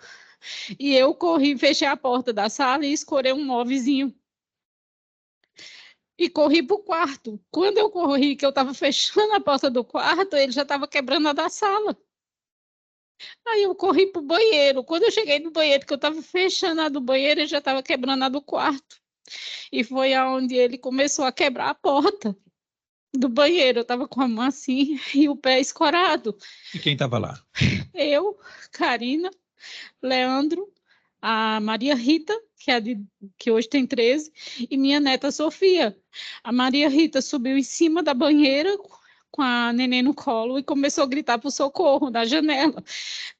e eu corri, fechei a porta da sala e escorei um móvelzinho. E corri para o quarto. Quando eu corri, que eu estava fechando a porta do quarto, ele já estava quebrando a da sala. Aí eu corri para o banheiro. Quando eu cheguei no banheiro, que eu estava fechando a do banheiro, ele já estava quebrando a do quarto. E foi aonde ele começou a quebrar a porta do banheiro. Eu estava com a mão assim e o pé escorado. E quem estava lá? Eu, Karina, Leandro, a Maria Rita, que hoje tem 13, e minha neta Sofia. A Maria Rita subiu em cima da banheira com a neném no colo e começou a gritar por socorro da janela,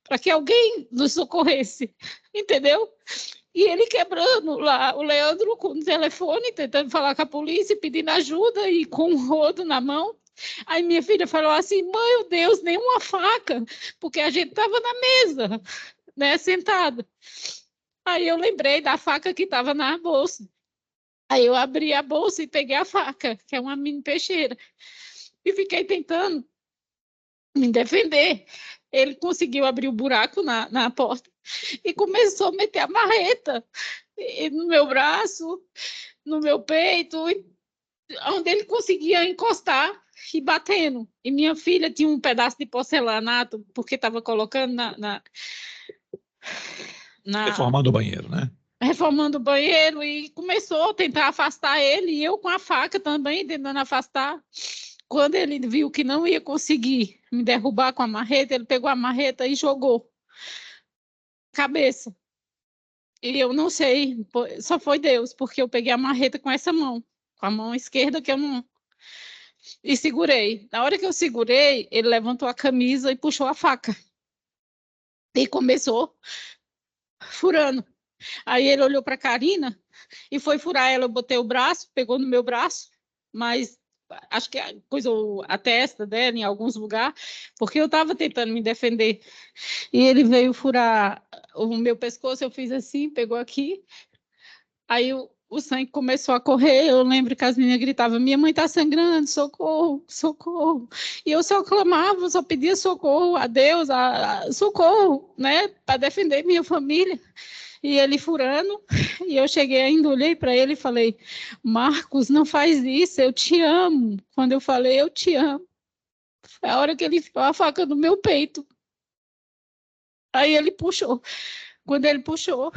para que alguém nos socorresse, entendeu? E ele quebrando lá, o Leandro com o telefone, tentando falar com a polícia, pedindo ajuda e com um rodo na mão. Aí minha filha falou assim: mãe, meu Deus, nenhuma faca, porque a gente estava na mesa, né, sentada. Aí eu lembrei da faca que estava na bolsa. Aí eu abri a bolsa e peguei a faca, que é uma mini peixeira, e fiquei tentando me defender. Ele conseguiu abrir o buraco na porta e começou a meter a marreta no meu braço, no meu peito, onde ele conseguia encostar e batendo. E minha filha tinha um pedaço de porcelanato, porque estava colocando Reformando o banheiro, né? Reformando o banheiro, e começou a tentar afastar ele, e eu com a faca também tentando afastar. Quando ele viu que não ia conseguir me derrubar com a marreta, ele pegou a marreta e jogou cabeça. E eu não sei, só foi Deus, porque eu peguei a marreta com essa mão, com a mão esquerda que eu não... E segurei. Na hora que eu segurei, ele levantou a camisa e puxou a faca. E começou furando. Aí ele olhou para a Karina e foi furar ela. Eu botei o braço, pegou no meu braço, mas acho que coisou a testa dela em alguns lugares, porque eu estava tentando me defender. E ele veio furar o meu pescoço, eu fiz assim, pegou aqui. Aí o sangue começou a correr. Eu lembro que as meninas gritavam: minha mãe está sangrando, socorro, socorro. E eu só clamava, só pedia socorro a Deus, socorro, né, para defender minha família. E ele furando, e eu cheguei ainda, olhei para ele e falei: Marcos, não faz isso, eu te amo. Quando eu falei, eu te amo, foi a hora que ele ficou a faca no meu peito. Aí ele puxou. Quando ele puxou, a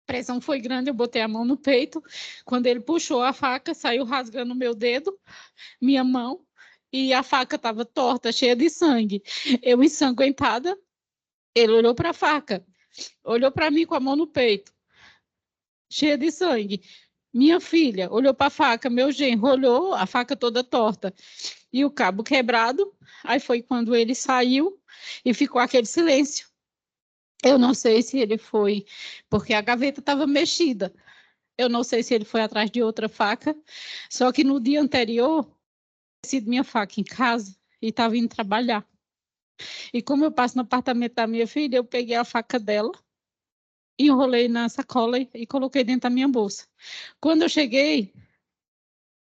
pressão foi grande, eu botei a mão no peito. Quando ele puxou a faca, saiu rasgando o meu dedo, minha mão, e a faca estava torta, cheia de sangue. Eu ensanguentada, ele olhou para a faca, olhou para mim com a mão no peito, cheia de sangue. Minha filha olhou para a faca, meu genro olhou, a faca toda torta e o cabo quebrado. Aí foi quando ele saiu e ficou aquele silêncio. Eu não sei se ele foi, porque a gaveta estava mexida. Eu não sei se ele foi atrás de outra faca, só que no dia anterior, eu tinha sido minha faca em casa e estava indo trabalhar. E como eu passo no apartamento da minha filha, eu peguei a faca dela, enrolei na sacola e coloquei dentro da minha bolsa. Quando eu cheguei,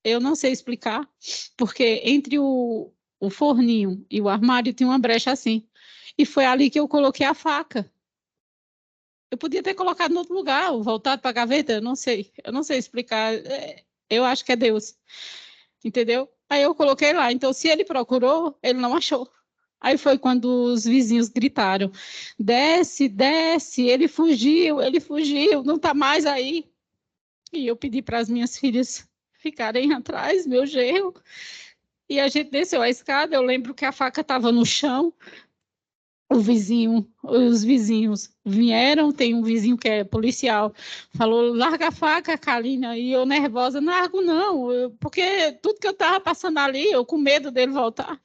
eu não sei explicar, porque entre o forninho e o armário tinha uma brecha assim. E foi ali que eu coloquei a faca. Eu podia ter colocado em outro lugar, ou voltado para a gaveta, eu não sei explicar. Eu acho que é Deus, entendeu? Aí eu coloquei lá. Então, se ele procurou, ele não achou. Aí foi quando os vizinhos gritaram: desce, desce, ele fugiu, não está mais aí. E eu pedi para as minhas filhas ficarem atrás, meu genro. E a gente desceu a escada. Eu lembro que a faca estava no chão. Os vizinhos vieram, tem um vizinho que é policial, falou: larga a faca, Kalina. E eu nervosa: não largo não, porque tudo que eu estava passando ali, eu com medo dele voltar.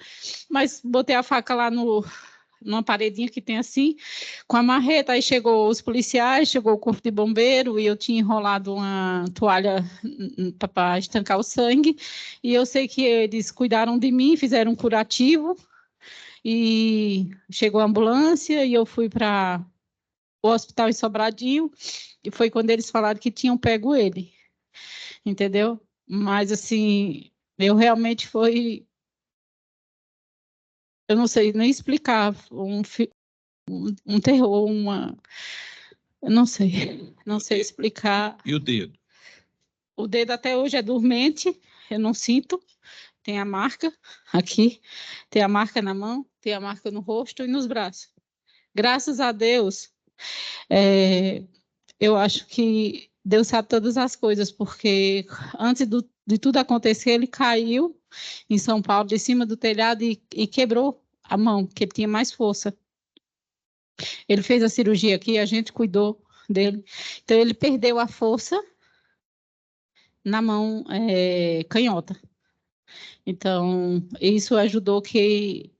Mas botei a faca lá numa paredinha que tem assim, com a marreta. Aí chegou os policiais, chegou o corpo de bombeiro, e eu tinha enrolado uma toalha para estancar o sangue. E eu sei que eles cuidaram de mim, fizeram um curativo. E chegou a ambulância e eu fui para o hospital em Sobradinho, e foi quando eles falaram que tinham pego ele, entendeu? Mas, assim, eu realmente eu não sei nem explicar, um terror, eu não sei explicar. E o dedo? O dedo até hoje é dormente, eu não sinto. Tem a marca aqui, tem a marca na mão, tem a marca no rosto e nos braços. Graças a Deus, eu acho que Deus sabe todas as coisas, porque antes de tudo acontecer, ele caiu em São Paulo, de cima do telhado, e quebrou a mão, que ele tinha mais força. Ele fez a cirurgia aqui, a gente cuidou dele. Então, ele perdeu a força na mão canhota. Então, isso ajudou que,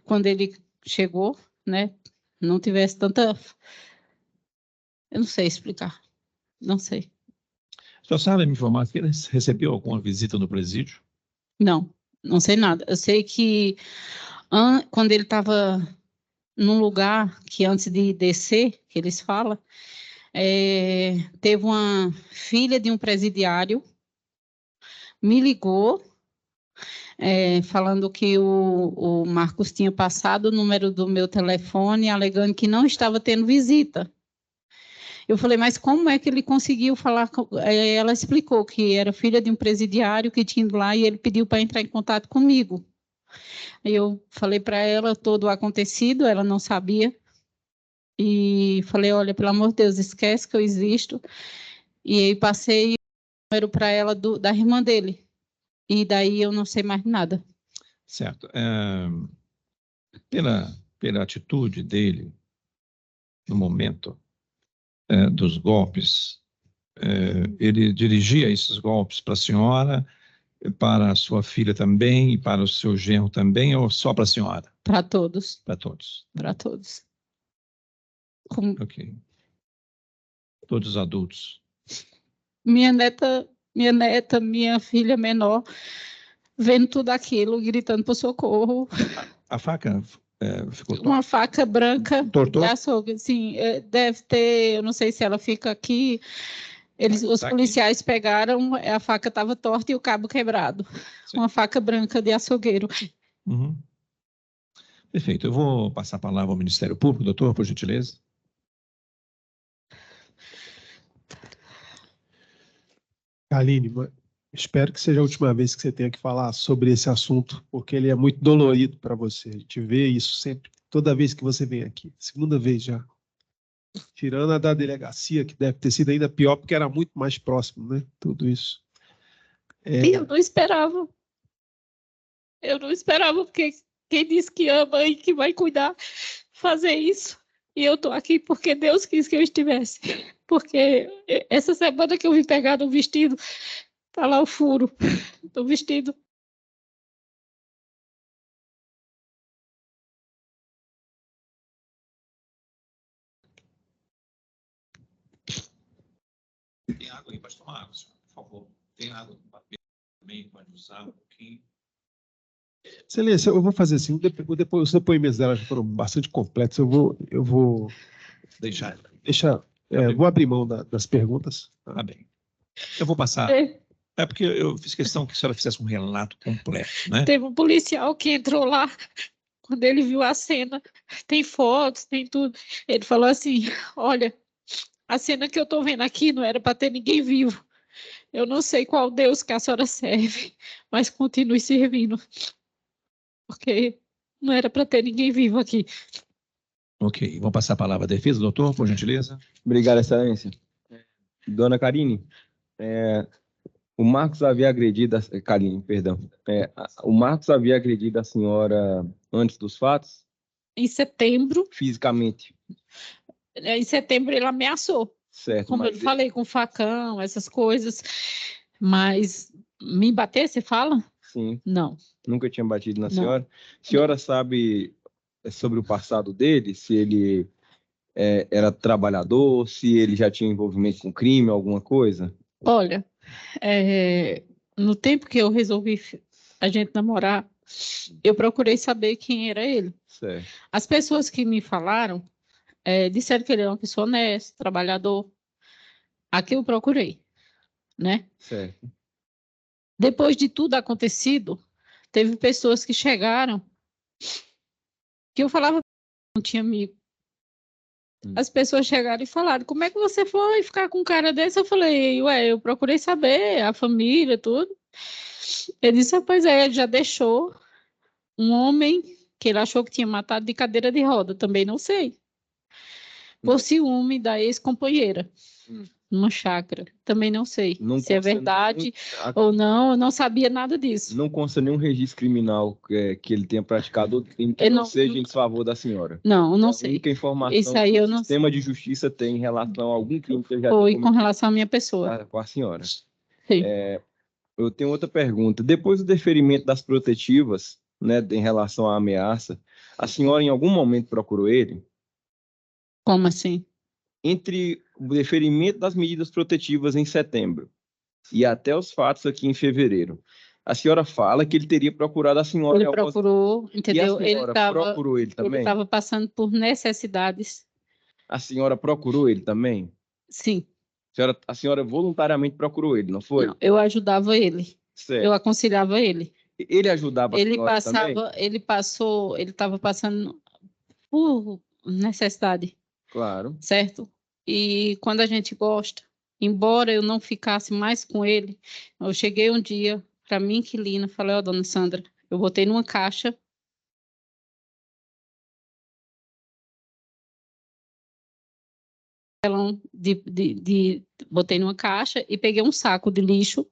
quando ele chegou, né, não tivesse tanta... Eu não sei explicar, não sei. O senhor sabe me informar que ele recebeu alguma visita no presídio? Não sei nada. Eu sei que quando ele estava num lugar que antes de descer, que eles falam, teve uma filha de um presidiário, me ligou, falando que o Marcos tinha passado o número do meu telefone, alegando que não estava tendo visita. Eu falei: mas como é que ele conseguiu falar? Ela explicou que era filha de um presidiário que tinha ido lá e ele pediu para entrar em contato comigo. Aí eu falei para ela todo o acontecido, ela não sabia. E falei: olha, pelo amor de Deus, esquece que eu existo. E aí passei o número para ela da irmã dele. E daí eu não sei mais nada. Certo. Pela atitude dele, no momento dos golpes, ele dirigia esses golpes para a senhora, para a sua filha também, e para o seu genro também, ou só para a senhora? Para todos. Para todos. Para todos. Ok. Todos adultos. Minha neta, minha filha menor, vendo tudo aquilo, gritando por socorro. A faca ficou Uma faca branca Tortou? de açougue, sim, deve ter, eu não sei se ela fica aqui. Os Tá policiais pegaram, a faca estava torta e o cabo quebrado. Sim. Uma faca branca de açougueiro. Uhum. Perfeito. Eu vou passar a palavra ao Ministério Público, doutor, por gentileza. Aline, espero que seja a última vez que você tenha que falar sobre esse assunto, porque ele é muito dolorido para você. A gente vê isso sempre, toda vez que você vem aqui. Segunda vez já. Tirando a da delegacia, que deve ter sido ainda pior, porque era muito mais próximo, né? Tudo isso. Eu não esperava. Eu não esperava, porque quem diz que ama e que vai cuidar, fazer isso. E eu estou aqui porque Deus quis que eu estivesse. Porque essa semana que eu vim pegar no vestido, tá lá o furo do vestido. Tem água aí, pode tomar água, senhor, por favor. Tem água no papel também, pode usar um pouquinho. Excelência, eu vou fazer assim, os depoimentos dela já foram bastante completos, eu vou Deixar. vou abrir mão das perguntas. Tá bem. Eu vou passar. É porque eu fiz questão que a senhora fizesse um relato completo, né? Teve um policial que entrou lá, quando ele viu a cena, tem fotos, tem tudo. Ele falou assim: olha, a cena que eu estou vendo aqui não era para ter ninguém vivo. Eu não sei qual Deus que a senhora serve, mas continue servindo. Porque não era para ter ninguém vivo aqui. Ok. Vou passar a palavra à defesa, doutor, por gentileza. Obrigado, excelência. Dona Karine, o Marcos havia agredido, Karine, perdão, o Marcos havia agredido a senhora antes dos fatos? Em setembro, Fisicamente, ele ameaçou. certo. Como Mas eu falei, com facão, essas coisas. Mas me bater, você fala? sim, Não. nunca tinha batido na Não. senhora. A senhora sabe sobre o passado dele, se ele era trabalhador, se ele já tinha envolvimento com crime, alguma coisa? Olha, no tempo que eu resolvi a gente namorar, eu procurei saber quem era ele. Certo. As pessoas que me falaram disseram que ele era uma pessoa honesta, trabalhador. Aqui eu procurei, né? Certo. Depois de tudo acontecido, teve pessoas que chegaram que eu falava que não tinha amigo. As pessoas chegaram e falaram: como é que você foi ficar com um cara desse? Eu falei: ué, eu procurei saber, a família, tudo. Ele disse: pois é, ele já deixou um homem que ele achou que tinha matado de cadeira de roda, também não sei. Por ciúme da ex-companheira, numa chácara, também não sei Não se é consta verdade ou não, eu não sabia nada disso. Não consta nenhum registro criminal que ele tenha praticado outro crime que Eu não não- seja em desfavor da senhora. Não, não É a sei. única informação Isso aí que eu o não sistema de justiça tem em relação a algum crime que ele já Foi tenha com relação à minha pessoa. cometido com a senhora. Sim. Eu tenho outra pergunta. Depois do deferimento das protetivas, né, em relação à ameaça, a senhora em algum momento procurou ele? Como assim? Entre o deferimento das medidas protetivas em setembro e até os fatos aqui em fevereiro, a senhora fala que ele teria procurado a senhora Ele em algumas... procurou, E a entendeu? senhora procurou ele também? Ele estava passando por necessidades. A senhora procurou ele também? Sim. A senhora voluntariamente procurou ele, não foi? Não, eu ajudava ele. Certo. Eu aconselhava ele. Ele ajudava a Ele senhora também? ele estava passando por necessidade, Claro. certo? E quando a gente gosta, embora eu não ficasse mais com ele, eu cheguei um dia para minha inquilina, falei: ó, dona Sandra, eu botei numa caixa botei numa caixa e peguei um saco de lixo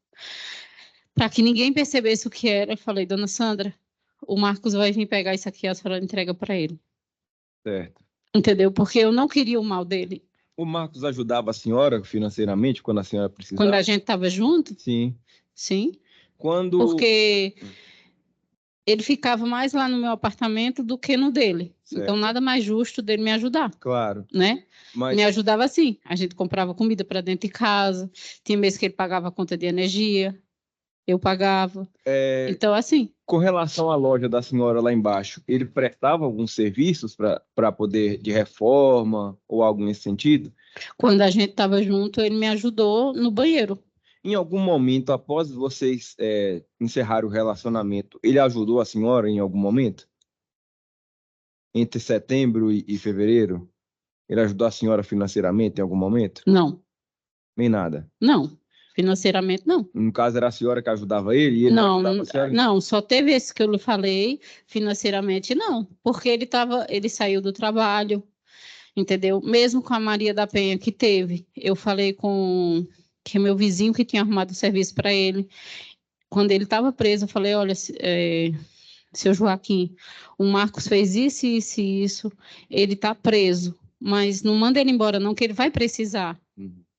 para que ninguém percebesse o que era. Eu falei: dona Sandra, o Marcos vai vir pegar isso aqui, a senhora entrega para ele. Certo. Entendeu? Porque eu não queria o mal dele. O Marcos ajudava a senhora financeiramente quando a senhora precisava? Quando a gente estava junto? Sim. Sim. Quando... Porque ele ficava mais lá no meu apartamento do que no dele. Certo. Então, nada mais justo dele me ajudar, Claro. né? Mas Me ajudava assim. A gente comprava comida para dentro de casa. Tinha mês que ele pagava a conta de energia. Eu pagava. Então, assim, com relação à loja da senhora lá embaixo, ele prestava alguns serviços para poder de reforma ou algo nesse sentido? quando a gente estava junto, ele me ajudou no banheiro. Em algum momento, após vocês encerrarem o relacionamento, ele ajudou a senhora em algum momento? Entre setembro e fevereiro? Ele ajudou a senhora financeiramente em algum momento? Não, Nem nada. não. Financeiramente, não. No caso, era a senhora que ajudava ele e ele Não, ajudava a senhora? não, só teve esse que eu lhe falei, financeiramente não, porque ele saiu do trabalho, entendeu? Mesmo com a Maria da Penha que teve, eu falei com que é meu vizinho que tinha arrumado o serviço para ele. Quando ele estava preso, eu falei, olha, seu Joaquim, o Marcos fez isso, isso e isso, ele está preso, mas não manda ele embora não, que ele vai precisar,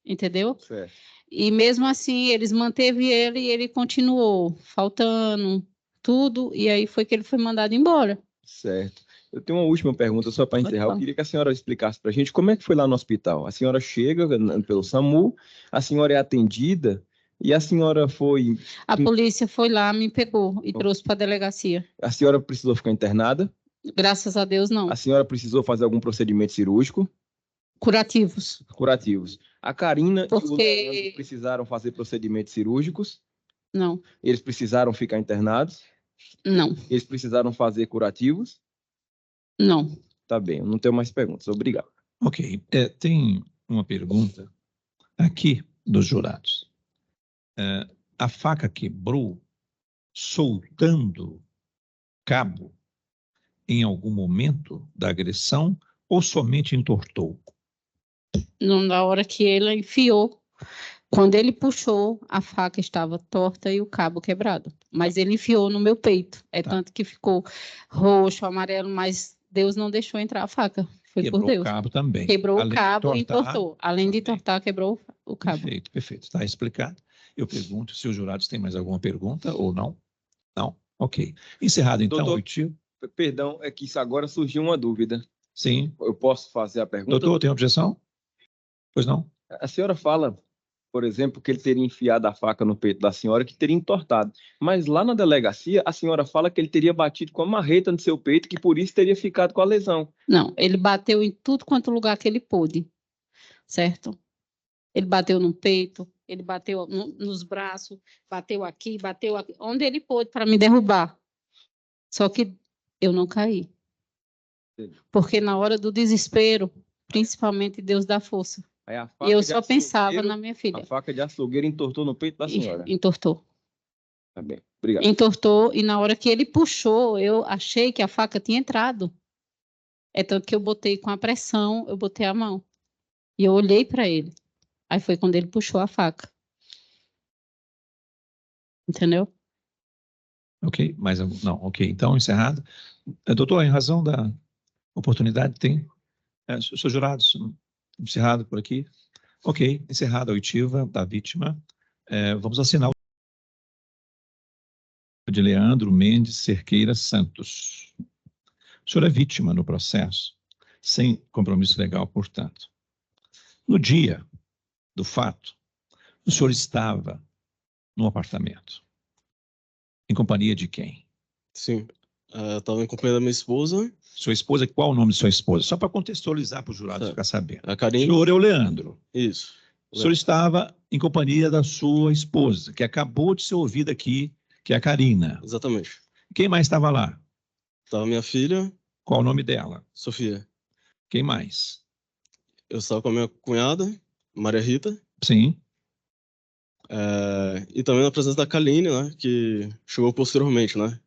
entendeu? Certo. E mesmo assim, eles manteve ele e ele continuou faltando tudo, e aí foi que ele foi mandado embora. Certo. Eu tenho uma última pergunta só para Pode encerrar. Eu falar. queria que a senhora explicasse para a gente como é que foi lá no hospital. A senhora chega pelo SAMU, a senhora é atendida e a senhora foi. A polícia foi lá, me pegou e trouxe para a delegacia. A senhora precisou ficar internada? Graças a Deus, não. A senhora precisou fazer algum procedimento cirúrgico? Curativos. Curativos. A Karina e o Porque- Leandro precisaram fazer procedimentos cirúrgicos? Não, Eles precisaram ficar internados? não, Eles precisaram fazer curativos? não. Tá bem, eu não tenho mais perguntas. Obrigado. Ok. Tem uma pergunta aqui dos jurados. A faca quebrou soltando cabo em algum momento da agressão ou somente entortou? Não, na hora que ele enfiou, quando ele puxou, a faca estava torta e o cabo quebrado. Mas ele enfiou no meu peito. É Tá. tanto que ficou roxo, amarelo, mas Deus não deixou entrar a faca. Foi Quebrou por Deus. o cabo também. Quebrou Além o de cabo e entortar, entortou. Além de também. entortar, quebrou o cabo. Perfeito, perfeito. Está explicado. Eu pergunto se os jurados têm mais alguma pergunta ou não. Não? Ok. Encerrado, então, Doutor. oitivo. Perdão, é que isso agora surgiu uma dúvida. Sim. Eu posso fazer a pergunta? Doutor, tem objeção? Pois não? A senhora fala, por exemplo, que ele teria enfiado a faca no peito da senhora, que teria entortado. Mas lá na delegacia, a senhora fala que ele teria batido com a marreta no seu peito, que por isso teria ficado com a lesão. Não, ele bateu em tudo quanto lugar que ele pôde, certo? Ele bateu no peito, ele bateu nos braços, bateu aqui, onde ele pôde para me derrubar. Só que eu não caí. Entendi. Porque na hora do desespero, principalmente Deus dá força. Aí a E faca eu de só pensava açougueiro- na minha filha. A faca de açougueiro entortou no peito da senhora. Entortou. Tá bem, obrigado. Entortou, e na hora que ele puxou, eu achei que a faca tinha entrado. É tanto que eu botei com a pressão, eu botei a mão. E eu olhei para ele. Aí foi quando ele puxou a faca. Entendeu? Ok, mais algum? Não, ok. Então, encerrado. Doutor, em razão da oportunidade, tem. Seus jurados, encerrado por aqui. Ok, encerrada a oitiva da vítima. Vamos assinar o de Leandro Mendes Cerqueira Santos. O senhor é vítima no processo, sem compromisso legal, portanto. No dia do fato, o senhor estava no apartamento. Em companhia de quem? Sim. Eu estava em companhia da minha esposa, Sua esposa, qual o nome de sua esposa? Só para contextualizar para os jurados Certo. ficar sabendo. a O Karine. senhor é o Leandro. Isso. O senhor estava em companhia da sua esposa, que acabou de ser ouvida aqui, que é a Karina. Exatamente. Quem mais estava lá? Estava minha filha, Qual o nome dela? Sofia. Quem mais? Eu estava com a minha cunhada, Maria Rita, Sim, e também na presença da Kaline, né, que chegou posteriormente, né?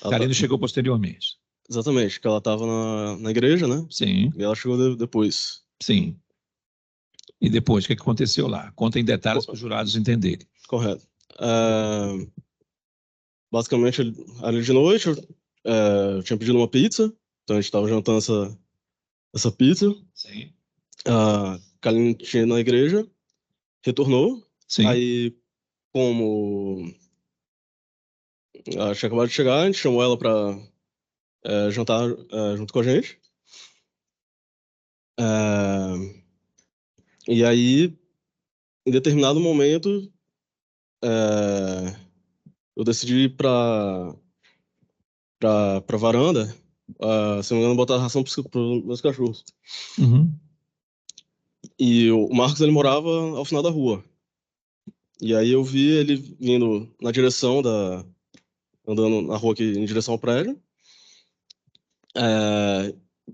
Karina chegou posteriormente. Exatamente, que ela estava na igreja, né? Sim, E ela chegou depois. sim. E depois, o que aconteceu lá? Conta em detalhes para os jurados entenderem. Correto. Basicamente, ali de noite, eu tinha pedido uma pizza, então a gente estava jantando essa pizza. Sim. A Kaline tinha ido na igreja, retornou. Sim. Aí, como Ela tinha acabado de chegar, a gente chamou ela para jantar junto com a gente. E aí, em determinado momento, eu decidi ir para varanda, se não me engano, botar ração para os meus cachorros. Uhum. E o Marcos, ele morava ao final da rua. E aí eu vi ele vindo na direção andando na rua aqui em direção ao prédio.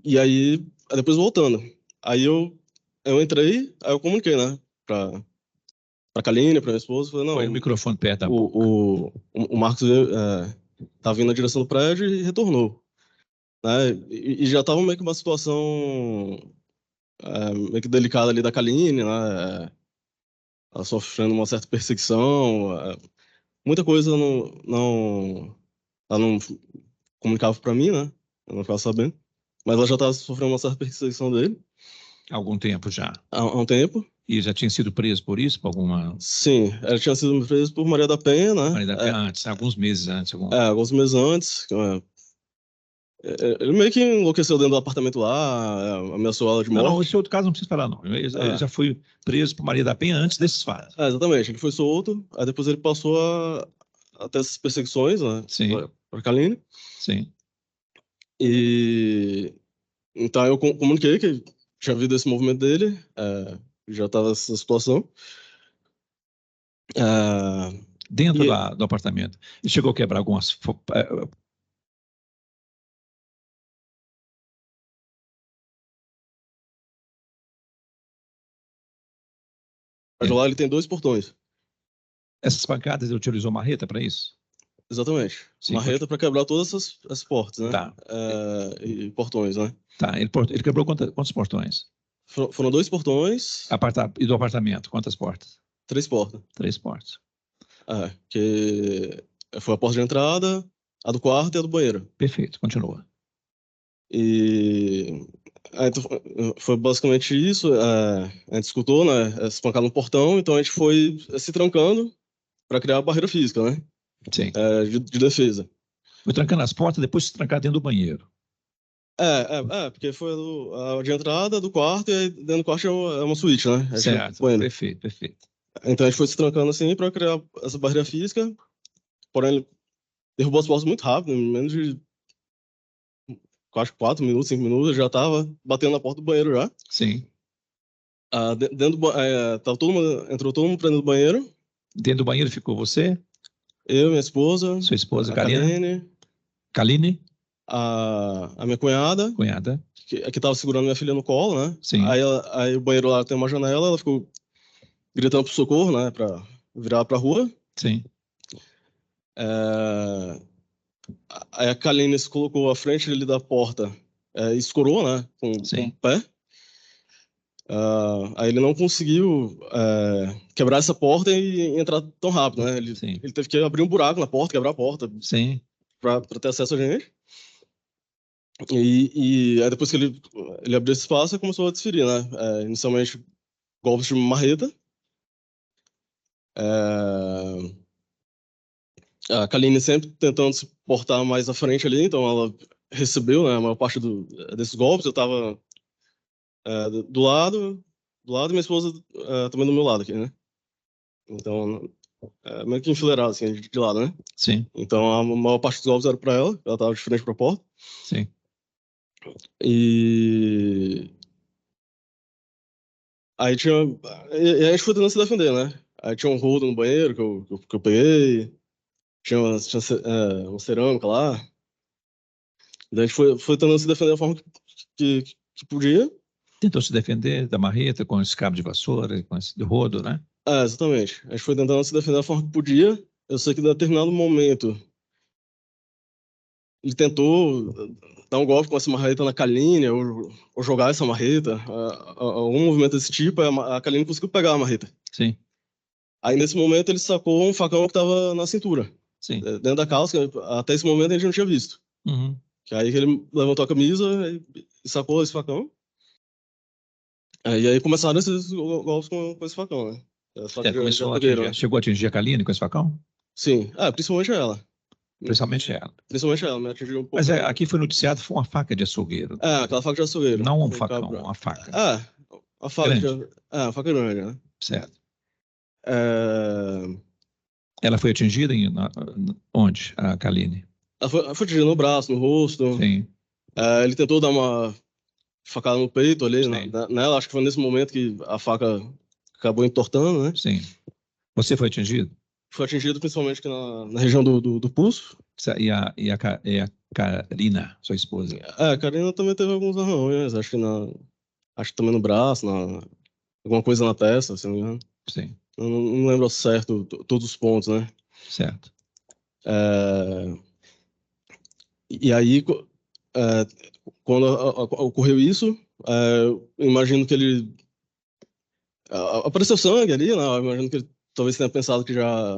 E aí, depois voltando. Aí eu entrei, aí eu comuniquei, né, pra Kaline, pra minha esposa, falei, Põe o não, microfone perto da boca. o Marcos tá vindo na direção do prédio e retornou. Né? E já tava meio que uma situação meio que delicada ali da Kaline, né? Ela sofrendo uma certa perseguição, muita coisa ela não comunicava pra mim, né? Eu não ficava sabendo. Mas ela já estava sofrendo uma certa perseguição dele. Há algum tempo já. Há um tempo. E já tinha sido preso por isso? Por alguma. Sim, ela tinha sido presa por Maria da Penha, né? Maria da Penha antes, alguns meses antes. Alguns meses antes. Ele meio que enlouqueceu dentro do apartamento lá, ameaçou ela de morte. Não, esse outro caso não precisa falar, não. Ele já foi preso por Maria da Penha antes desses fatos. Exatamente, ele foi solto, aí depois ele passou a ter essas perseguições, né? Sim. Para Kaline. Sim. E então eu comuniquei que tinha havido esse movimento dele, já estava essa situação. Dentro do apartamento. Ele chegou a quebrar algumas. Mas lá ele tem 2 portões. Essas pancadas ele utilizou marreta para isso? Exatamente. Sim, marreta para quebrar todas as portas, né? Tá. E portões, né? Tá. Ele quebrou quantos portões? Foram 2 portões. E do apartamento, quantas portas? 3 portas. 3 portas. Que foi a porta de entrada, a do quarto e a do banheiro. Perfeito, continua. E então, foi basicamente isso. A gente escutou, né? Se pancada no portão, então a gente foi se trancando para criar a barreira física, né? Sim. De defesa. Foi trancando as portas, depois se trancar dentro do banheiro. Porque foi a de entrada do quarto e aí dentro do quarto é uma suíte, né? Certo, perfeito. Então a gente foi se trancando assim para criar essa barreira física, porém ele derrubou as portas muito rápido, em menos de 4 minutos, 5 minutos, eu já estava batendo na porta do banheiro já. Sim. Entrou todo mundo pra dentro do banheiro. Dentro do banheiro ficou você? Eu, minha esposa. Sua esposa, Kaline. Kaline? A minha cunhada. Que estava segurando minha filha no colo, né? Sim. Aí o banheiro lá tem uma janela, ela ficou gritando por socorro, né? Pra virar pra rua. Sim. Aí a Kaline se colocou à frente ali da porta, escorou, né? Com o pé. Aí ele não conseguiu quebrar essa porta e entrar tão rápido, né? Ele teve que abrir um buraco na porta, quebrar a porta. Sim. Para ter acesso a gente. E aí depois que ele abriu esse espaço, ele começou a desferir, né? Inicialmente, golpes de marreta. A Kaline sempre tentando se portar mais à frente ali, então ela recebeu, né, a maior parte desses golpes. Eu estava do lado e minha esposa também do meu lado aqui, né? Então, meio que enfileirado, assim, de lado, né? Sim. Então, a maior parte dos golpes era para ela estava de frente para a porta. Sim. E aí e a gente foi tentando se defender, né? Aí tinha um rodo no banheiro que eu peguei, tinha uma cerâmica lá. Daí a gente foi tentando se defender da forma que podia. Tentou se defender da marreta com esse cabo de vassoura, com esse rodo, né? Exatamente. A gente foi tentando se defender da forma que podia. Eu sei que em determinado momento ele tentou dar um golpe com essa marreta na Kaline, ou jogar essa marreta, algum movimento desse tipo, a Kaline conseguiu pegar a marreta. Sim. Aí, nesse momento, ele sacou um facão que estava na cintura. Sim. Dentro da calça, até esse momento a gente não tinha visto. Uhum. Que aí ele levantou a camisa e sacou esse facão. E aí começaram esses golpes com esse facão, né? Chegou a atingir a Kaline com esse facão? Sim. Principalmente ela. Principalmente ela. Principalmente ela, me atingiu um pouco. Mas aqui foi noticiado, foi uma faca de açougueiro. Aquela faca de açougueiro. Não um Foi facão, cabra. uma faca. A faca Grande. a faca grande, né? Certo. É, Ela foi atingida onde, a Kaline? ela foi atingida no braço, no rosto. Sim. Ele tentou dar uma facada no peito ali, Sim. nela. Acho que foi nesse momento que a faca acabou entortando, né? Sim. Você foi atingido? Foi atingido principalmente aqui na região do pulso. E a Karina, sua esposa? A Karina também teve alguns arranhões, acho que também no braço, alguma coisa na testa, se não me engano. Sim. Eu não lembro ao certo todos os pontos, né? Certo. E aí, quando ocorreu isso, eu imagino que ele... apareceu sangue ali, né? Eu imagino que ele talvez tenha pensado que já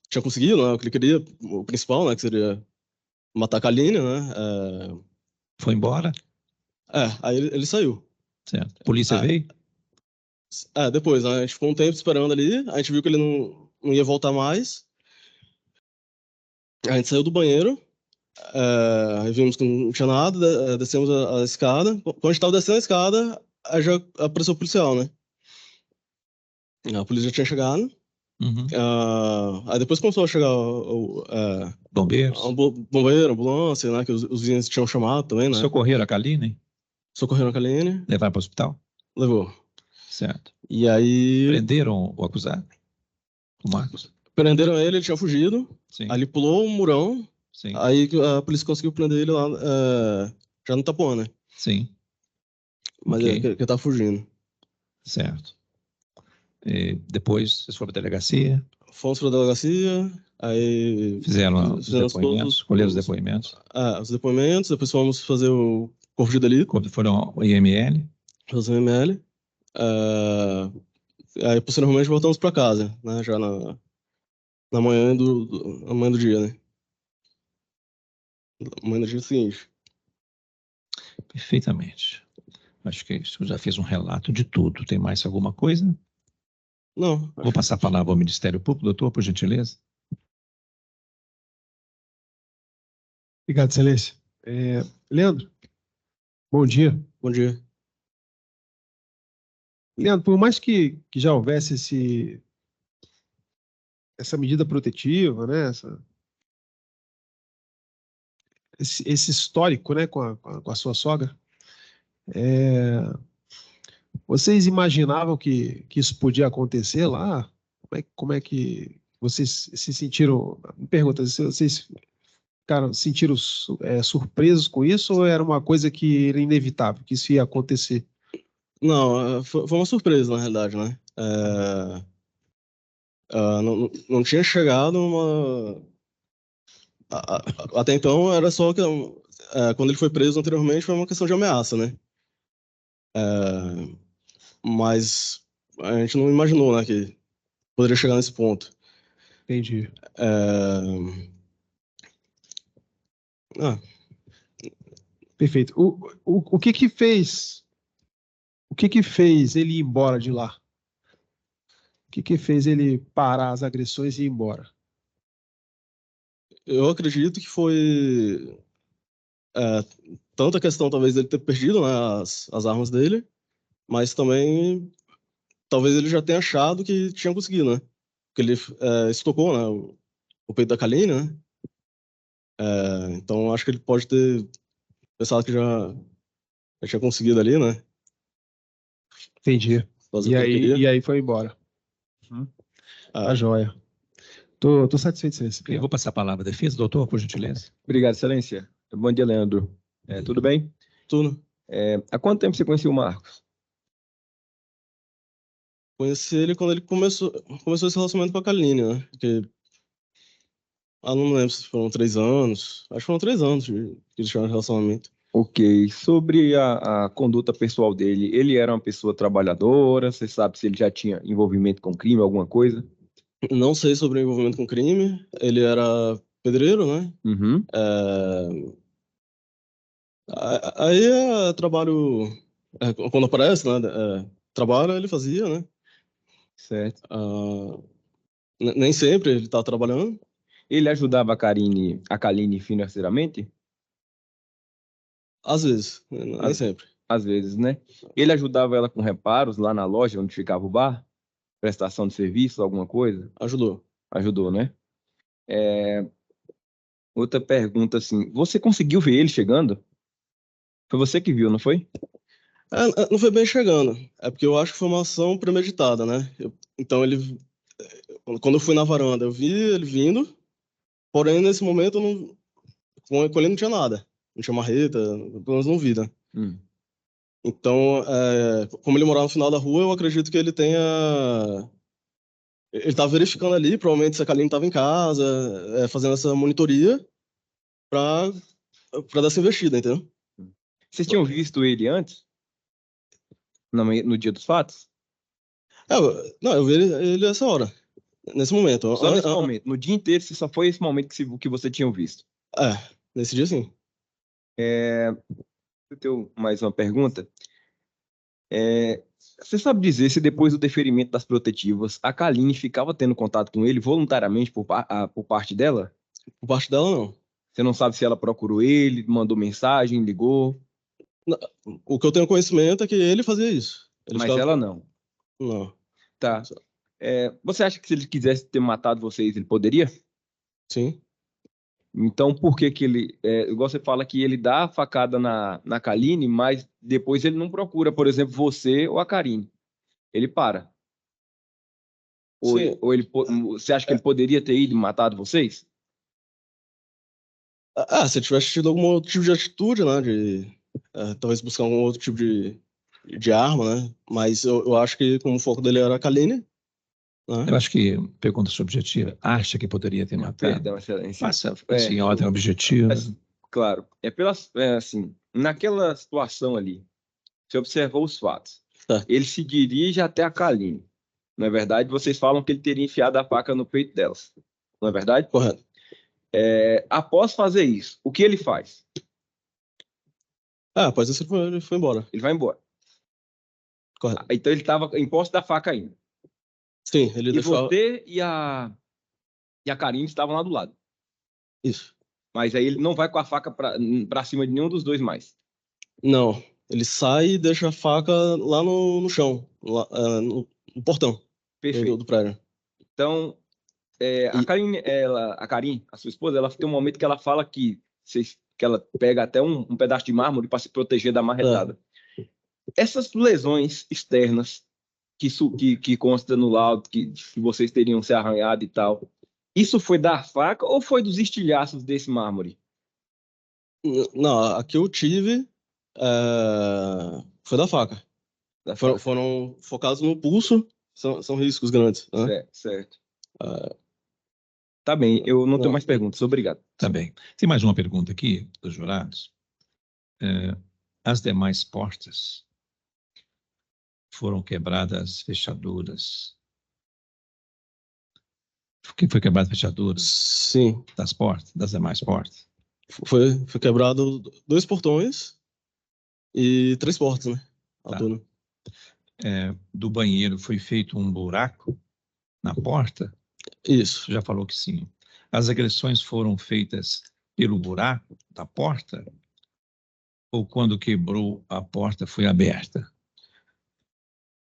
tinha conseguido, né? O que ele queria, o principal, né? Que seria matar a Kaline, né? Foi embora? Aí ele saiu. Certo. Polícia veio? Depois, né? A gente ficou um tempo esperando ali, a gente viu que ele não ia voltar mais. A gente saiu do banheiro, aí vimos que não tinha nada, descemos a escada. Quando a gente estava descendo a escada, aí já apareceu o policial, né? A polícia já tinha chegado. Uhum. Aí depois começou a chegar Bombeiros? Bombeiro, ambulância, né? Que os vizinhos tinham chamado também, né? Socorreram a Kaline? Socorreram a Kaline. Levaram para o hospital? Levou. Certo. E aí... Prenderam o acusado? O Marcos? Prenderam ele tinha fugido. Sim. Aí ele pulou um murão. Sim. Aí a polícia conseguiu prender ele lá, já no Tapuã, né? Sim. Mas Ok. que tá fugindo. Certo. E depois vocês foram para a delegacia? Fomos pra delegacia, aí... Fizeram os depoimentos? Colheram os depoimentos? Os depoimentos, depois fomos fazer o corpo de delito. Foram ao IML? Fazer o ML. Aí, posteriormente, voltamos para casa, né? Já na manhã na manhã do dia, né? Na manhã do dia seguinte. Perfeitamente. Acho que isso já fez um relato de tudo. Tem mais alguma coisa? Não. Vou passar a palavra ao Ministério Público, doutor, por gentileza. Obrigado, Excelência. Leandro, bom dia. Bom dia. Leandro, por mais que já houvesse essa medida protetiva, né, esse histórico, né, com a sua sogra, vocês imaginavam que isso podia acontecer lá? Como é que vocês se sentiram? Me pergunta, se vocês sentiram surpresos com isso ou era uma coisa que era inevitável, que isso ia acontecer? Não, foi uma surpresa, na realidade, né? Não tinha chegado uma... Até então era só que quando ele foi preso anteriormente foi uma questão de ameaça, né? Mas a gente não imaginou, né, que poderia chegar nesse ponto. Entendi. Perfeito. O que fez ele ir embora de lá? O que fez ele parar as agressões e ir embora? Eu acredito que foi tanto a questão, talvez, dele ter perdido, né, as armas dele, mas também talvez ele já tenha achado que tinha conseguido, né? Porque ele estocou, né, o peito da Kaline, né? Então acho que ele pode ter pensado que já tinha conseguido ali, né? Entendi. Fazer o que ele queria. E aí foi embora. Tá joia. Tô satisfeito, Excelência. Eu vou passar a palavra à defesa, doutor, por gentileza. Obrigado, Excelência. Bom dia, Leandro. Tudo bem? Tudo. Há quanto tempo você conhecia o Marcos? Conheci ele quando ele começou esse relacionamento com a Kaline, né? Não lembro se foram 3 anos. Acho que foram 3 anos que eles tinham um relacionamento. Ok. Sobre a conduta pessoal dele, ele era uma pessoa trabalhadora? Você sabe se ele já tinha envolvimento com crime, alguma coisa? Não sei sobre o envolvimento com crime. Ele era pedreiro, né? Uhum. Aí trabalho... quando aparece, né? Trabalho ele fazia, né? Certo. Nem sempre ele tá trabalhando. Ele ajudava a Kaline financeiramente? Às vezes, nem Às, sempre. às vezes, né? Ele ajudava ela com reparos lá na loja onde ficava o bar? Prestação de serviço, alguma coisa? Ajudou. Ajudou, né? Outra pergunta, assim, você conseguiu ver ele chegando? Foi você que viu, não foi? Não foi bem chegando. É porque eu acho que foi uma ação premeditada, né? Então quando eu fui na varanda, eu vi ele vindo, porém nesse momento com ele não tinha nada. Não tinha marreta, pelo menos não vi, né? Então, como ele morava no final da rua, eu acredito que ele tenha. Ele estava verificando ali, provavelmente se a Kaline estava em casa, fazendo essa monitoria para dar essa investida, entendeu? Vocês tinham visto ele antes? No dia dos fatos? Não, eu vi ele essa hora, nesse momento. Só nesse momento. No dia inteiro, só foi esse momento que você tinha visto. Nesse dia sim. Eu tenho mais uma pergunta. Você sabe dizer se depois do deferimento das protetivas, a Kaline ficava tendo contato com ele voluntariamente por parte dela? Por parte dela, não. Você não sabe se ela procurou ele, mandou mensagem, ligou? O que eu tenho conhecimento é que ele fazia isso. Mas ela não. Não. Tá. Você acha que se ele quisesse ter matado vocês, ele poderia? Sim. Então, por que ele... igual você fala que ele dá a facada na Kaline, mas depois ele não procura, por exemplo, você ou a Karine. Ele para. Sim. Você acha que ele poderia ter ido e matado vocês? Se ele tivesse tido algum outro tipo de atitude, né? Talvez buscar algum outro tipo de arma, né? Mas eu acho que como o foco dele era a Kaline, né? Eu acho que, pergunta subjetiva, acha que poderia ter matado? Perdão, excelência. Faça em ordem objetiva. Claro. Assim, naquela situação ali, você observou os fatos. Ele se dirige até a Kaline. Não é verdade? Vocês falam que ele teria enfiado a faca no peito delas. Não é verdade? Correto. Após fazer isso, o que ele faz? Após isso ele foi embora. Ele vai embora. Correto. Então ele estava em posse da faca ainda. Sim, ele deixou... você e a Karine estavam lá do lado. Isso. Mas aí ele não vai com a faca para cima de nenhum dos dois mais. Não. Ele sai e deixa a faca lá no chão, lá, no portão. Perfeito. Do prédio. Então, a Karine, a sua esposa, ela tem um momento que ela fala que ela pega até um pedaço de mármore para se proteger da marretada. Essas lesões externas que consta no laudo, que vocês teriam se arranhado e tal, isso foi da faca ou foi dos estilhaços desse mármore? Não, a que eu tive foi da faca. Foram focados no pulso, são riscos grandes. Né? Certo. Tá bem, eu não tenho mais perguntas, obrigado. Tá bem. Tem mais uma pergunta aqui dos jurados. As demais portas foram quebradas fechaduras. Foi quebrada fechaduras? Sim. Das portas, das demais portas? Foi quebrado 2 portões e 3 portas, né? Tá. Do banheiro foi feito um buraco na porta? Isso. Você já falou que sim. As agressões foram feitas pelo buraco da porta? Ou quando quebrou a porta foi aberta?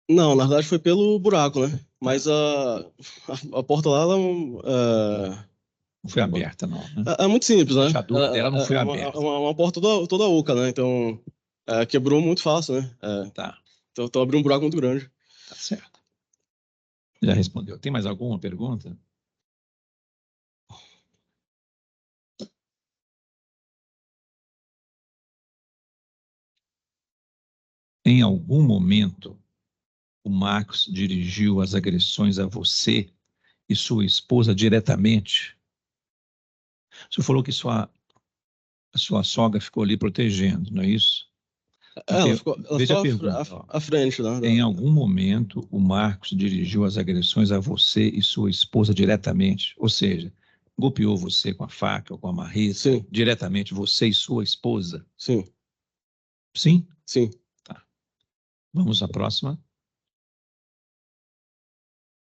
Não, na verdade foi pelo buraco, né? Mas a porta lá, ela não foi aberta, não. Né? É muito simples, né? A fechadura dela não foi aberta. Uma porta toda oca, né? Então, quebrou muito fácil, né? Tá. Então abriu um buraco muito grande. Tá certo. Já respondeu. Tem mais alguma pergunta? Em algum momento, o Marcos dirigiu as agressões a você e sua esposa diretamente? O senhor falou que a sua sogra ficou ali protegendo, não é isso? Ela ficou à frente. Né? Em algum momento, o Marcos dirigiu as agressões a você e sua esposa diretamente? Ou seja, golpeou você com a faca ou com a marreta? Sim. Diretamente, você e sua esposa? Sim. Sim? Sim. Tá. Vamos à próxima.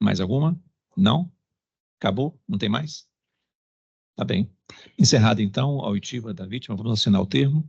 Mais alguma? Não? Acabou? Não tem mais? Tá bem. Encerrada, então, a oitiva da vítima, vamos assinar o termo.